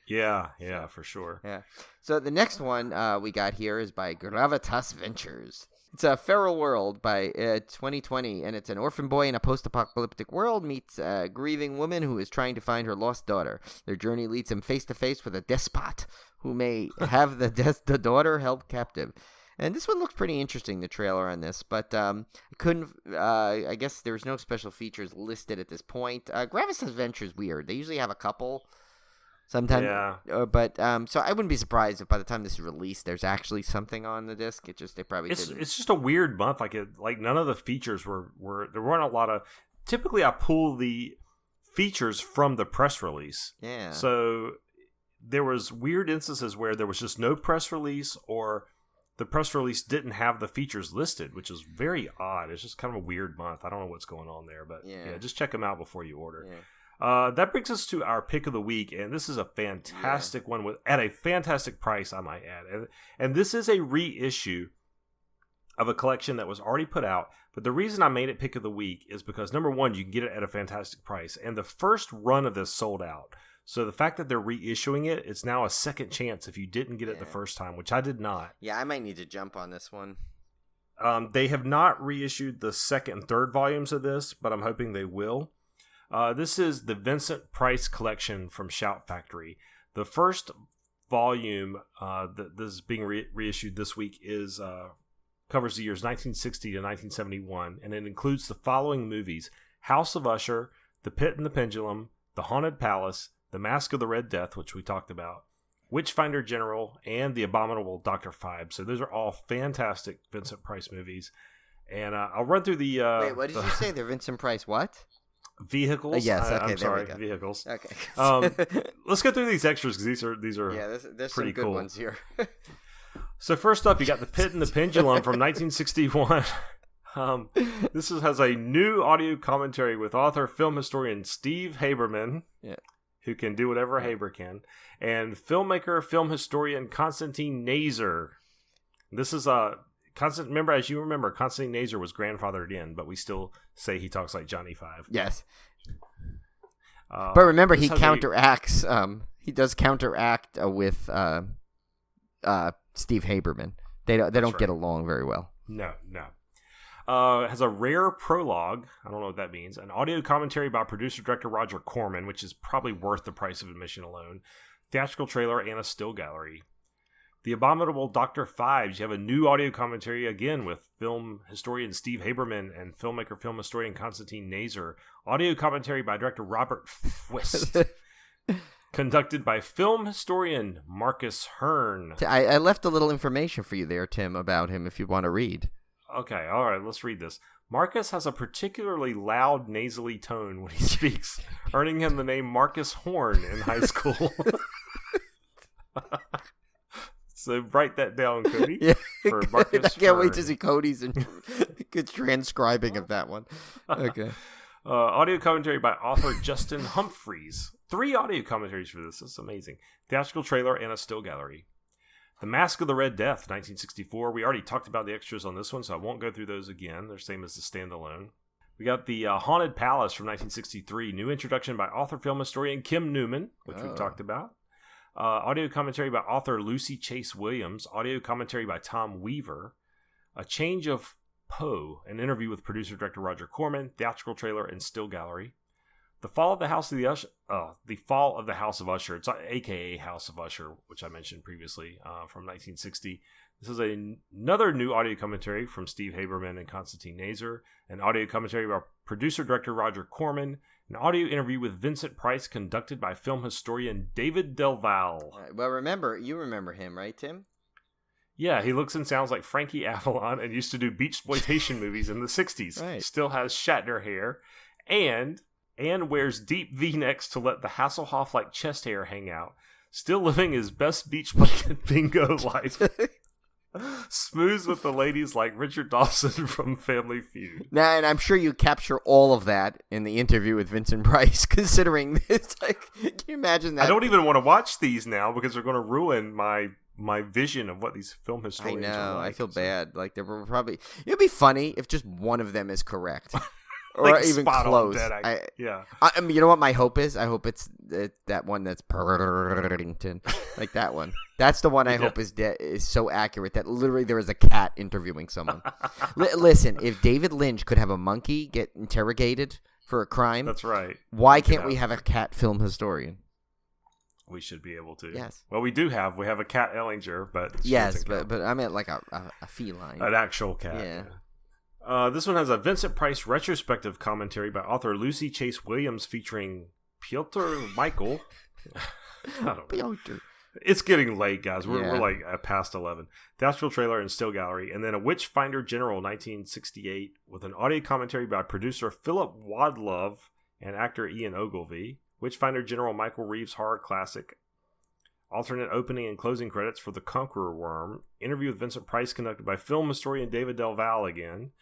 Yeah, for sure. Yeah. So the next one we got here is by Gravitas Ventures. It's a Feral World by 2020, and it's an orphan boy in a post-apocalyptic world meets a grieving woman who is trying to find her lost daughter. Their journey leads him face-to-face with a despot who may have the daughter held captive. And this one looks pretty interesting, the trailer on this, but I guess there's no special features listed at this point. Gravitas Adventure is weird. They usually have a couple sometimes. Yeah. But so I wouldn't be surprised if by the time this is released, there's actually something on the disc. They probably didn't. It's just a weird month. Like none of the features were there weren't a lot of. Typically, I pull the features from the press release. Yeah. So there was weird instances where there was just no press release, or the press release didn't have the features listed, which is very odd. It's just kind of a weird month. I don't know what's going on there, but yeah just check them out before you order. Yeah. That brings us to our pick of the week, and this is a fantastic one at a fantastic price, I might add. And this is a reissue of a collection that was already put out, but the reason I made it pick of the week is because, number one, you can get it at a fantastic price, and the first run of this sold out. So the fact that they're reissuing it, it's now a second chance if you didn't get it the first time, which I did not. Yeah, I might need to jump on this one. They have not reissued the second and third volumes of this, but I'm hoping they will. This is the Vincent Price collection from Shout Factory. The first volume that this is being reissued this week covers the years 1960 to 1971, and it includes the following movies: House of Usher, The Pit and the Pendulum, The Haunted Palace, The Mask of the Red Death, which we talked about, Witchfinder General, and The Abominable Dr. Phibe. So those are all fantastic Vincent Price movies. And I'll run through the... Wait, what did you say? They're Vincent Price what? Vehicles. Yes, okay, I'm there sorry, we go. vehicles. Okay. Let's go through these extras because these are there's pretty some good cool ones here. So first up, you got The Pit and the Pendulum from 1961. This has a new audio commentary with author, film historian Steve Haberman, who can do whatever Haber can, and filmmaker, film historian Konstantin Nazer. This is as you remember, Konstantin Nazer was grandfathered in, but we still say he talks like Johnny Five. Yes. But remember, he counteracts. He does counteract with Steve Haberman. They don't get along very well. No. It has a rare prologue. I don't know what that means. An audio commentary by producer-director Roger Corman, which is probably worth the price of admission alone. Theatrical trailer and a still gallery. The Abominable Dr. Phibe. You have a new audio commentary again with film historian Steve Haberman and filmmaker, film historian Konstantin Nazer. Audio commentary by director Robert Twist. conducted by film historian Marcus Hearn. I left a little information for you there, Tim, about him if you want to read. Okay, all right, let's read this. Marcus has a particularly loud, nasally tone when he speaks, earning him the name Marcus Horn in high school. So write that down, Cody. Yeah. For Marcus I can't wait Hearn. to see Cody's good transcribing of that one. Okay. Audio commentary by author Justin Humphreys. 3 audio commentaries for this. This is amazing. Theatrical trailer and a still gallery. The Mask of the Red Death, 1964. We already talked about the extras on this one, so I won't go through those again. They're same as the standalone. We got the Haunted Palace from 1963. New introduction by author film historian Kim Newman, which we've talked about. Audio commentary by author Lucy Chase Williams. Audio commentary by Tom Weaver. A Change of Poe, an interview with producer-director Roger Corman. Theatrical trailer and still gallery. The Fall of the House of Usher. It's AKA House of Usher, which I mentioned previously, from 1960. This is another new audio commentary from Steve Haberman and Constantine Nazer. An audio commentary by producer-director Roger Corman. An audio interview with Vincent Price conducted by film historian David Del Valle. Well, you remember him, right, Tim? Yeah, he looks and sounds like Frankie Avalon and used to do beachploitation movies in the 60s. Right. Still has Shatner hair. And wears deep V-necks to let the Hasselhoff-like chest hair hang out. Still living his best beach blanket bingo life. Smooths with the ladies like Richard Dawson from Family Feud. Now, and I'm sure you capture all of that in the interview with Vincent Price, considering this. Like, can you imagine that? I don't even want to watch these now because they're going to ruin my vision of what these film historians I know. are like. I feel bad. Like, they were probably... It'd be funny if just one of them is correct. Like or even spot close. On dead, yeah. I mean, you know what my hope is? I hope it's that one that's Purrington, like that one. That's the one I hope is so accurate that literally there is a cat interviewing someone. Listen, if David Lynch could have a monkey get interrogated for a crime, that's right. Why can't we have a cat film historian? We should be able to. Yes. Well, we have a cat Ellinger, but yes, but I meant like a feline, an actual cat. Yeah. This one has a Vincent Price retrospective commentary by author Lucy Chase Williams featuring Piotr Michael. I don't know. Piotr. It's getting late, guys. We're like past 11. Theatrical trailer and still gallery. And then a Witchfinder General 1968 with an audio commentary by producer Philip Wadlove and actor Ian Ogilvy. Witchfinder General Michael Reeves horror classic. Alternate opening and closing credits for The Conqueror Worm. Interview with Vincent Price conducted by film historian David Del Valle again.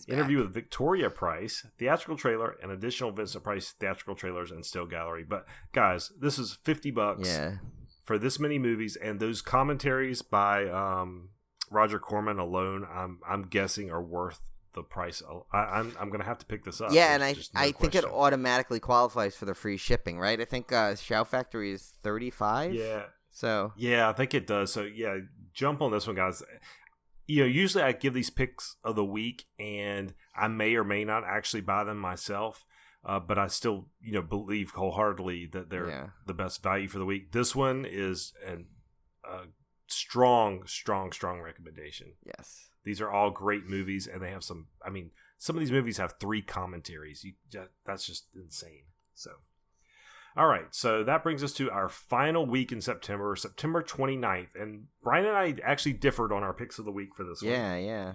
Interview with Victoria Price, theatrical trailer, and additional Vincent Price theatrical trailers and still gallery. But guys, this is $50 for this many movies, and those commentaries by Roger Corman alone, I'm guessing are worth the price. I'm going to have to pick this up. Yeah, and I think it automatically qualifies for the free shipping, right? I think Shout Factory is $35. Yeah. So yeah, I think it does. So yeah, jump on this one, guys. You know, usually I give these picks of the week, and I may or may not actually buy them myself, but I still, believe wholeheartedly that they're the best value for the week. This one is a strong recommendation. Yes. These are all great movies, and they have some of these movies have 3 commentaries. That's just insane. So, all right. So that brings us to our final week in September 29th. And Brian and I actually differed on our picks of the week for this one. Yeah.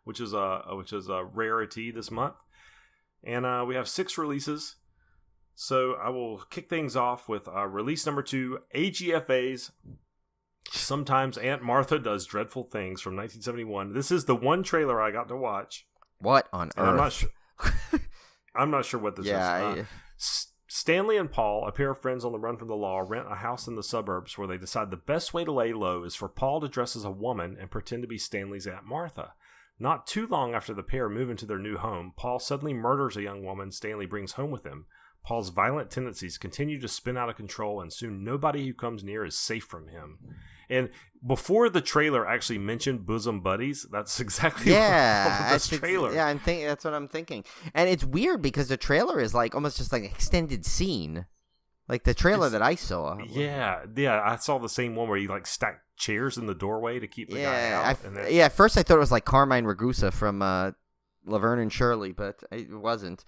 Which is a rarity this month. And we have 6 releases. So I will kick things off with release number 2, AGFA's Sometimes Aunt Martha Does Dreadful Things from 1971. This is the one trailer I got to watch. What on earth? I'm not sure what this is. Stanley and Paul, a pair of friends on the run from the law, rent a house in the suburbs where they decide the best way to lay low is for Paul to dress as a woman and pretend to be Stanley's Aunt Martha. Not too long after the pair move into their new home, Paul suddenly murders a young woman Stanley brings home with him. Paul's violent tendencies continue to spin out of control, and soon nobody who comes near is safe from him. And before the trailer actually mentioned bosom buddies, that's exactly what this trailer. Yeah, that's what I'm thinking. And it's weird because the trailer is like almost just like an extended scene, like the trailer that I saw. Yeah, I saw the same one where you like stacked chairs in the doorway to keep the guy out. At first I thought it was like Carmine Ragusa from Laverne and Shirley, but it wasn't.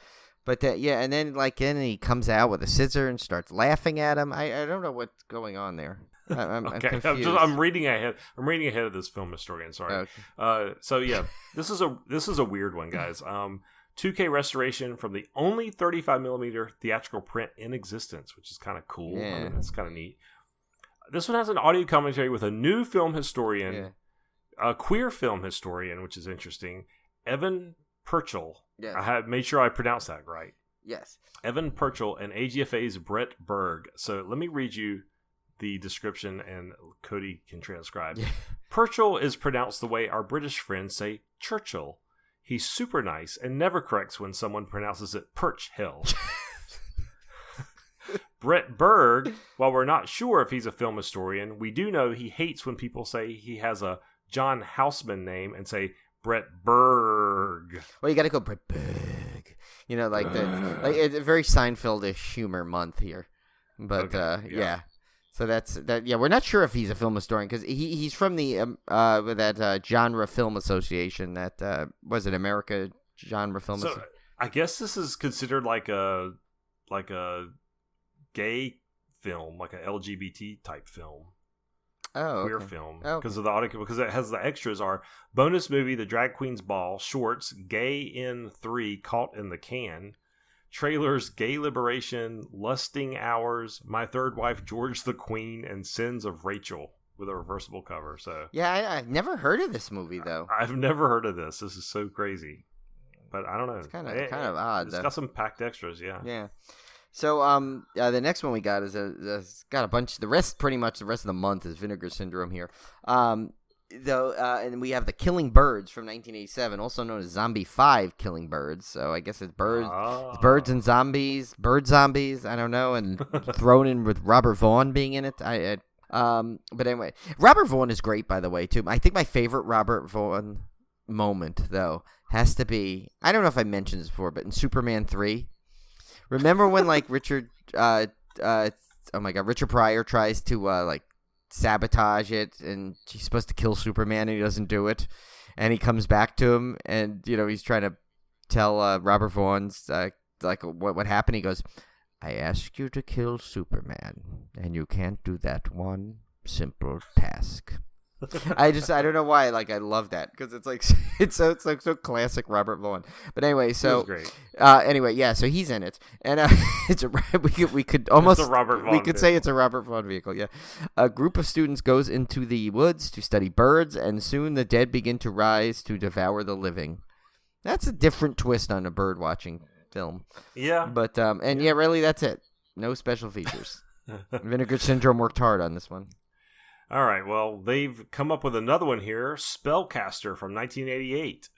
But and then then he comes out with a scissor and starts laughing at him. I don't know what's going on there. I'm confused. I'm reading ahead. I'm reading ahead of this film historian. Sorry. Okay. So yeah, this is a weird one, guys. 2K restoration from the only 35mm theatrical print in existence, which is kind of cool. Yeah. I mean, that's kind of neat. This one has an audio commentary with a new film historian, a queer film historian, which is interesting, Evan Purchell. Yes. I had made sure I pronounced that right. Yes. Evan Purchell and AGFA's Brett Berg. So let me read you the description, and Cody can transcribe. Yeah. Purchell is pronounced the way our British friends say Churchill. He's super nice and never corrects when someone pronounces it Perch Hill. Brett Berg, while we're not sure if he's a film historian, we do know he hates when people say he has a John Houseman name and say Brett Berg. Well, you got to go Brett Berg. You know, it's a very Seinfeldish humor month here. But yeah. So that's that. Yeah, we're not sure if he's a film historian because he's from the that genre film association that was it America Genre Film. So I guess this is considered like a gay film, like a LGBT type film. Oh, queer film because of the audio, because it has the extras are bonus movie The Drag Queen's Ball, shorts Gay in 3 Caught in the Can, trailers Gay Liberation, Lusting Hours, My Third Wife George the Queen, and Sins of Rachel with a reversible cover. So yeah, I've never heard of this movie though. I've never heard of this. This is so crazy, but I don't know. It's kind of odd. It's got some packed extras. Yeah. So the next one we got is it's got a bunch. The rest of the month is Vinegar Syndrome here. And we have The Killing Birds from 1987, also known as Zombie 5 Killing Birds. So I guess it's birds and zombies, bird zombies. I don't know, and thrown in with Robert Vaughn being in it. But anyway, Robert Vaughn is great, by the way, too. I think my favorite Robert Vaughn moment though has to be, I don't know if I mentioned this before, but in Superman 3. Remember when Richard Pryor tries to sabotage it, and he's supposed to kill Superman and he doesn't do it, and he comes back to him and he's trying to tell Robert Vaughn's what happened. He goes, "I asked you to kill Superman, and you can't do that one simple task." I don't know why. I love that because it's so classic Robert Vaughn. But anyway, so great. So he's in it, and we could almost it's a Robert Vaughn we could say it's a Robert Vaughn vehicle. Yeah, a group of students goes into the woods to study birds, and soon the dead begin to rise to devour the living. That's a different twist on a bird watching film. Yeah, but really, that's it. No special features. Vinegar Syndrome worked hard on this one. All right, well, they've come up with another one here, Spellcaster from 1988.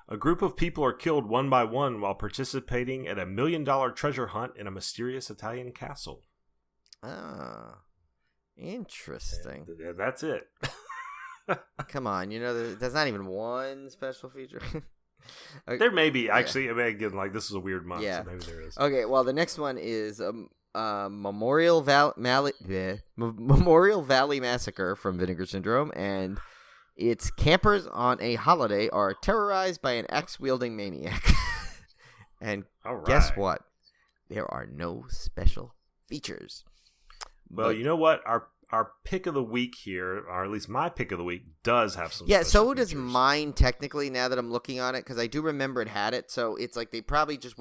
A group of people are killed one by one while participating at a $1 million treasure hunt in a mysterious Italian castle. Ah, interesting. And that's it. Come on, there's not even one special feature. Okay. There may be, actually. I mean, again, this is a weird month, so maybe there is. Okay, well, the next one is Memorial Valley Massacre from Vinegar Syndrome, and its campers on a holiday are terrorized by an axe-wielding maniac. And guess what? There are no special features. Well, you know what? Our pick of the week here, or at least my pick of the week, does have some special so features. Does mine, technically, now that I'm looking on it, because I do remember it had it, so it's they probably just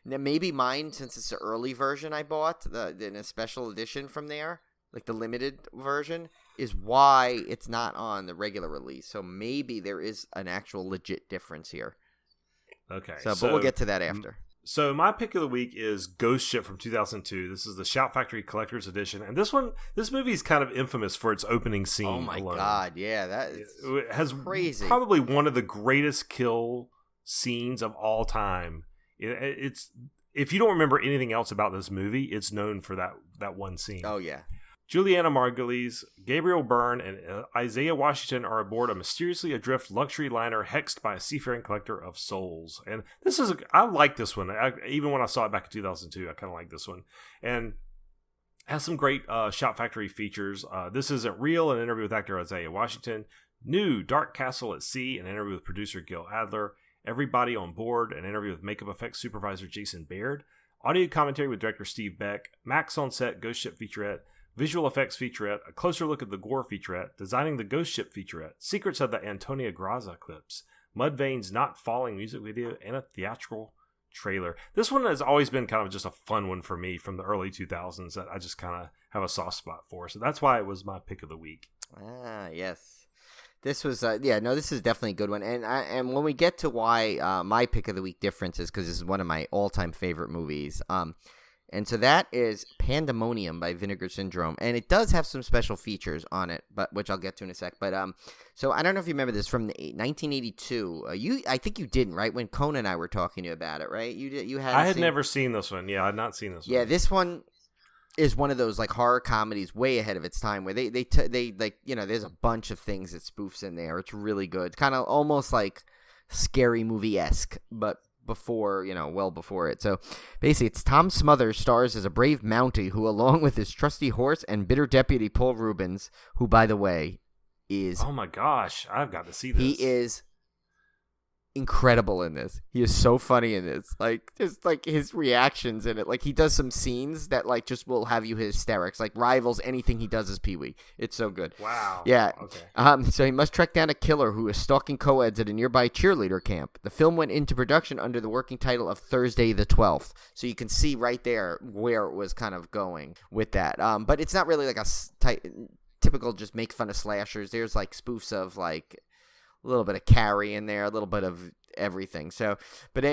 maybe mine, since it's the early version I bought, in a special edition from there, the limited version, is why it's not on the regular release. So maybe there is an actual legit difference here. Okay. But we'll get to that after. So my pick of the week is Ghost Ship from 2002. This is the Shout Factory Collector's Edition. And this movie is kind of infamous for its opening scene. Oh my God, yeah, that is it has crazy. Probably one of the greatest kill scenes of all time. It's if you don't remember anything else about this movie, it's known for that one scene. Oh yeah. Juliana Margulies, Gabriel Byrne, and Isaiah Washington are aboard a mysteriously adrift luxury liner hexed by a seafaring collector of souls. And I like this one. Even when I saw it back in 2002, I kind of like this one. And has some great Shout Factory features. This Isn't Real, an interview with actor Isaiah Washington. New, Dark Castle at Sea, an interview with producer Gil Adler. Everybody on Board, an interview with makeup effects supervisor Jason Baird, audio commentary with director Steve Beck, Max on Set Ghost Ship featurette, visual effects featurette, a closer look at the gore featurette, designing the Ghost Ship featurette, secrets of the Antonia Graza clips, Mudvayne's Not Falling music video, and a theatrical trailer. This one has always been kind of just a fun one for me from the early 2000s that I just kind of have a soft spot for. So that's why it was my pick of the week. Ah, yes. This was, this is definitely a good one. And when we get to why my pick of the week difference is because this is one of my all-time favorite movies. And so that is Pandemonium by Vinegar Syndrome. And it does have some special features on it, but which I'll get to in a sec. But so I don't know if you remember this from 1982. I think you didn't, right? When Conan and I were talking to you about it, right? You had. I had never seen this one. Yeah, I had not seen this one. Yeah, this one is one of those like horror comedies way ahead of its time where they like, you know, there's a bunch of things it spoofs in there. It's really good. Kind of almost like Scary Movie-esque, but well before it. So basically it's Tom Smothers stars as a brave Mountie who, along with his trusty horse and bitter deputy Paul Rubens, who by the way is, oh my gosh, I've got to see this. He is incredible in this. He is so funny in this. Like, just like his reactions in it. Like, he does some scenes that like just will have you hysterics. Like, rivals anything he does as Pee-wee. It's so good. Wow. Yeah. Okay. So he must track down a killer who is stalking co-eds at a nearby cheerleader camp. The film went into production under the working title of Thursday the 12th. So you can see right there where it was kind of going with that. But it's not really like a typical just make fun of slashers. There's like spoofs of like a little bit of Carrie in there, a little bit of everything. So, but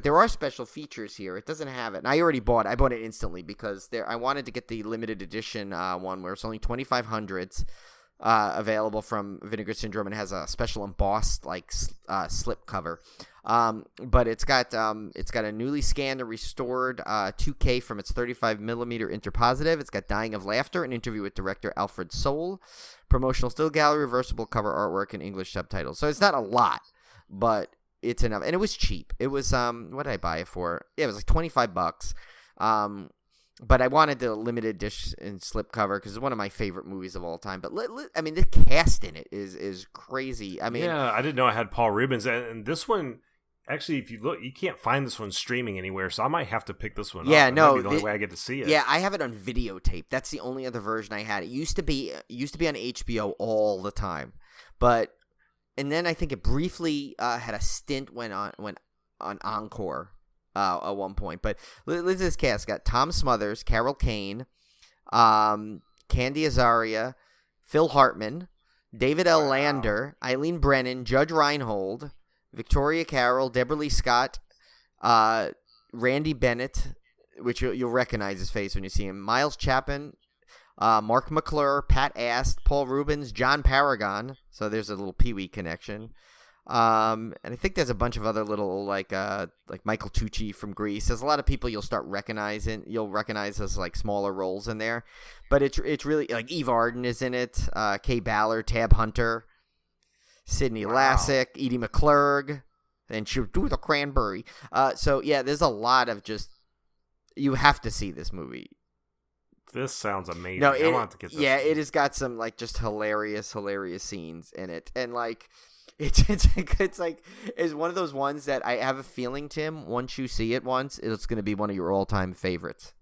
there are special features here. It doesn't have it, and I already bought it. I bought it instantly because I wanted to get the limited edition one where it's only 2,500s available from Vinegar Syndrome and has a special embossed like slip cover. But it's got a newly scanned and restored 2K from its 35mm interpositive. It's got Dying of Laughter, an interview with director Alfred Soule, promotional still gallery, reversible cover artwork, and English subtitles. So it's not a lot, but it's enough. And it was cheap. It was what did I buy it for? Yeah, it was like $25. But I wanted the limited edition and slipcover because it's one of my favorite movies of all time. But I mean, the cast in it is crazy. I mean, yeah, I didn't know I had Paul Rubens, and this one. Actually, if you look, you can't find this one streaming anywhere, so I might have to pick this one up. Yeah, no, the only way I get to see it. Yeah, I have it on videotape. That's the only other version I had. It used to be on HBO all the time, and then I think it briefly had a stint went on Encore at one point. But this cast got Tom Smothers, Carol Kane, Candy Azaria, Phil Hartman, David L. Lander, Eileen Brennan, Judge Reinhold, Victoria Carroll, Deborah Lee Scott, Randy Bennett, which you'll recognize his face when you see him, Miles Chapin, Mark McClure, Pat Ast, Paul Rubens, John Paragon. So there's a little Pee-wee connection. And I think there's a bunch of other little like Michael Tucci from Grease. There's a lot of people you'll start recognizing. You'll recognize as like smaller roles in there, but it's really like Eve Arden is in it. Kay Ballard, Tab Hunter, Sidney Lassick, Edie McClurg, and she'll do the Cranberry. So yeah, there's a lot of just you have to see this movie. This sounds amazing. No, I want to get this. Yeah, it has got some like just hilarious scenes in it, and like. It's one of those ones that I have a feeling, Tim, once you see it once, it's going to be one of your all-time favorites.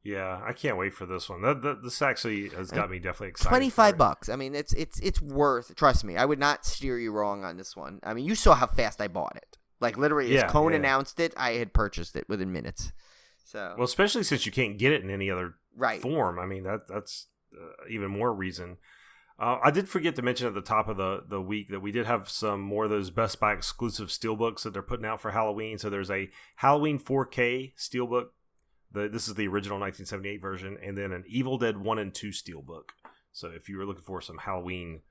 Yeah, I can't wait for this one. This actually has got me definitely excited. $25. I mean, it's worth. Trust me, I would not steer you wrong on this one. I mean, you saw how fast I bought it. Like literally, as Cohn announced it, I had purchased it within minutes. So well, especially since you can't get it in any other form. I mean, that's even more reason. I did forget to mention at the top of the week that we did have some more of those Best Buy exclusive steelbooks that they're putting out for Halloween. So there's a Halloween 4K steelbook. This is the original 1978 version. And then an Evil Dead 1 and 2 steelbook. So if you were looking for some Halloween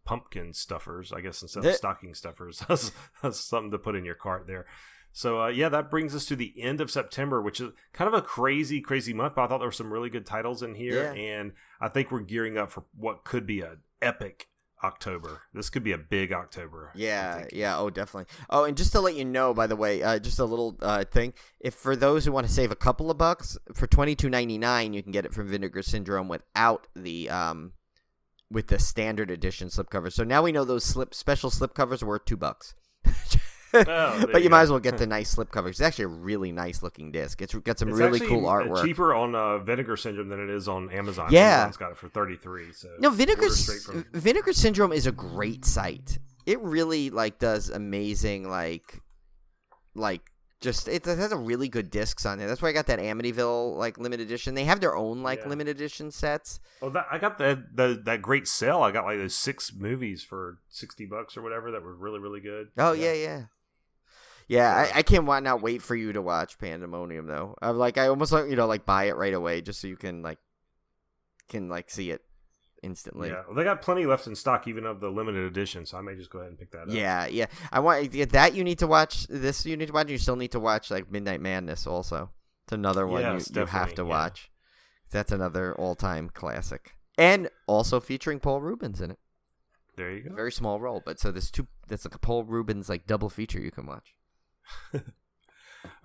pumpkin stuffers, I guess instead of stocking stuffers, that's something to put in your cart there. So, that brings us to the end of September, which is kind of a crazy, crazy month. But I thought there were some really good titles in here. Yeah. And I think we're gearing up for what could be an epic October. This could be a big October. Yeah. Oh, definitely. Oh, and just to let you know, by the way, just a little thing. If for those who want to save a couple of bucks, for $22.99, you can get it from Vinegar Syndrome without the with the standard edition slipcover. So now we know those special slipcovers are worth $2. But you might as well get the nice slipcover. It's actually a really nice looking disc. It's got some really cool artwork. Cheaper on Vinegar Syndrome than it is on Amazon. Yeah, Amazon's got it for $33. So no, Vinegar Syndrome is a great site. It really does amazing just it has a really good discs on there. That's why I got that Amityville limited edition. They have their own limited edition sets. Well, I got that great sale. I got those 6 movies for $60 or whatever that were really, really good. Oh yeah. I can't not wait for you to watch Pandemonium though. I almost buy it right away just so you can see it instantly. Yeah, well, they got plenty left in stock even of the limited edition, so I may just go ahead and pick that up. Yeah. I want that. You need to watch this. You need to watch. You still need to watch Midnight Madness also. It's another one you have to watch. That's another all-time classic, and also featuring Paul Rubens in it. There you go. Very small role, but so there's two. That's like a Paul Rubens double feature you can watch.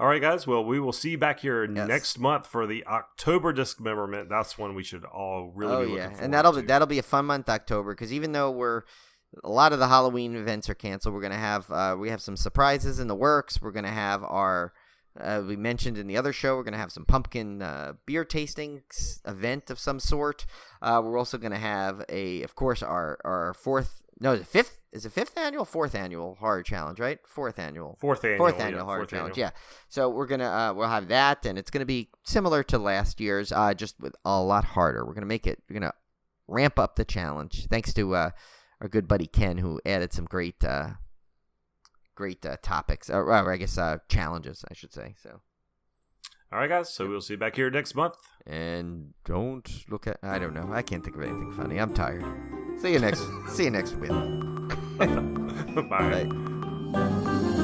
All right, guys. Well, we will see you back here next month for the October Discmemberment. That's one we should all really be looking forward to. And that'll be a fun month, October, because even though a lot of the Halloween events are canceled, we're gonna have we have some surprises in the works. We're gonna have our we mentioned in the other show, we're gonna have some pumpkin beer tasting event of some sort. We're also gonna have of course our fifth. Is it 5th annual, 4th annual horror challenge, right? 4th annual horror challenge. Yeah. So we're gonna we'll have that, and it's gonna be similar to last year's, just with a lot harder. We're gonna ramp up the challenge. Thanks to our good buddy Ken, who added some great topics, or I guess challenges, I should say. So. All right, guys. So we'll see you back here next month. And don't look at. I don't know. I can't think of anything funny. I'm tired. See you next week. Bye. Bye.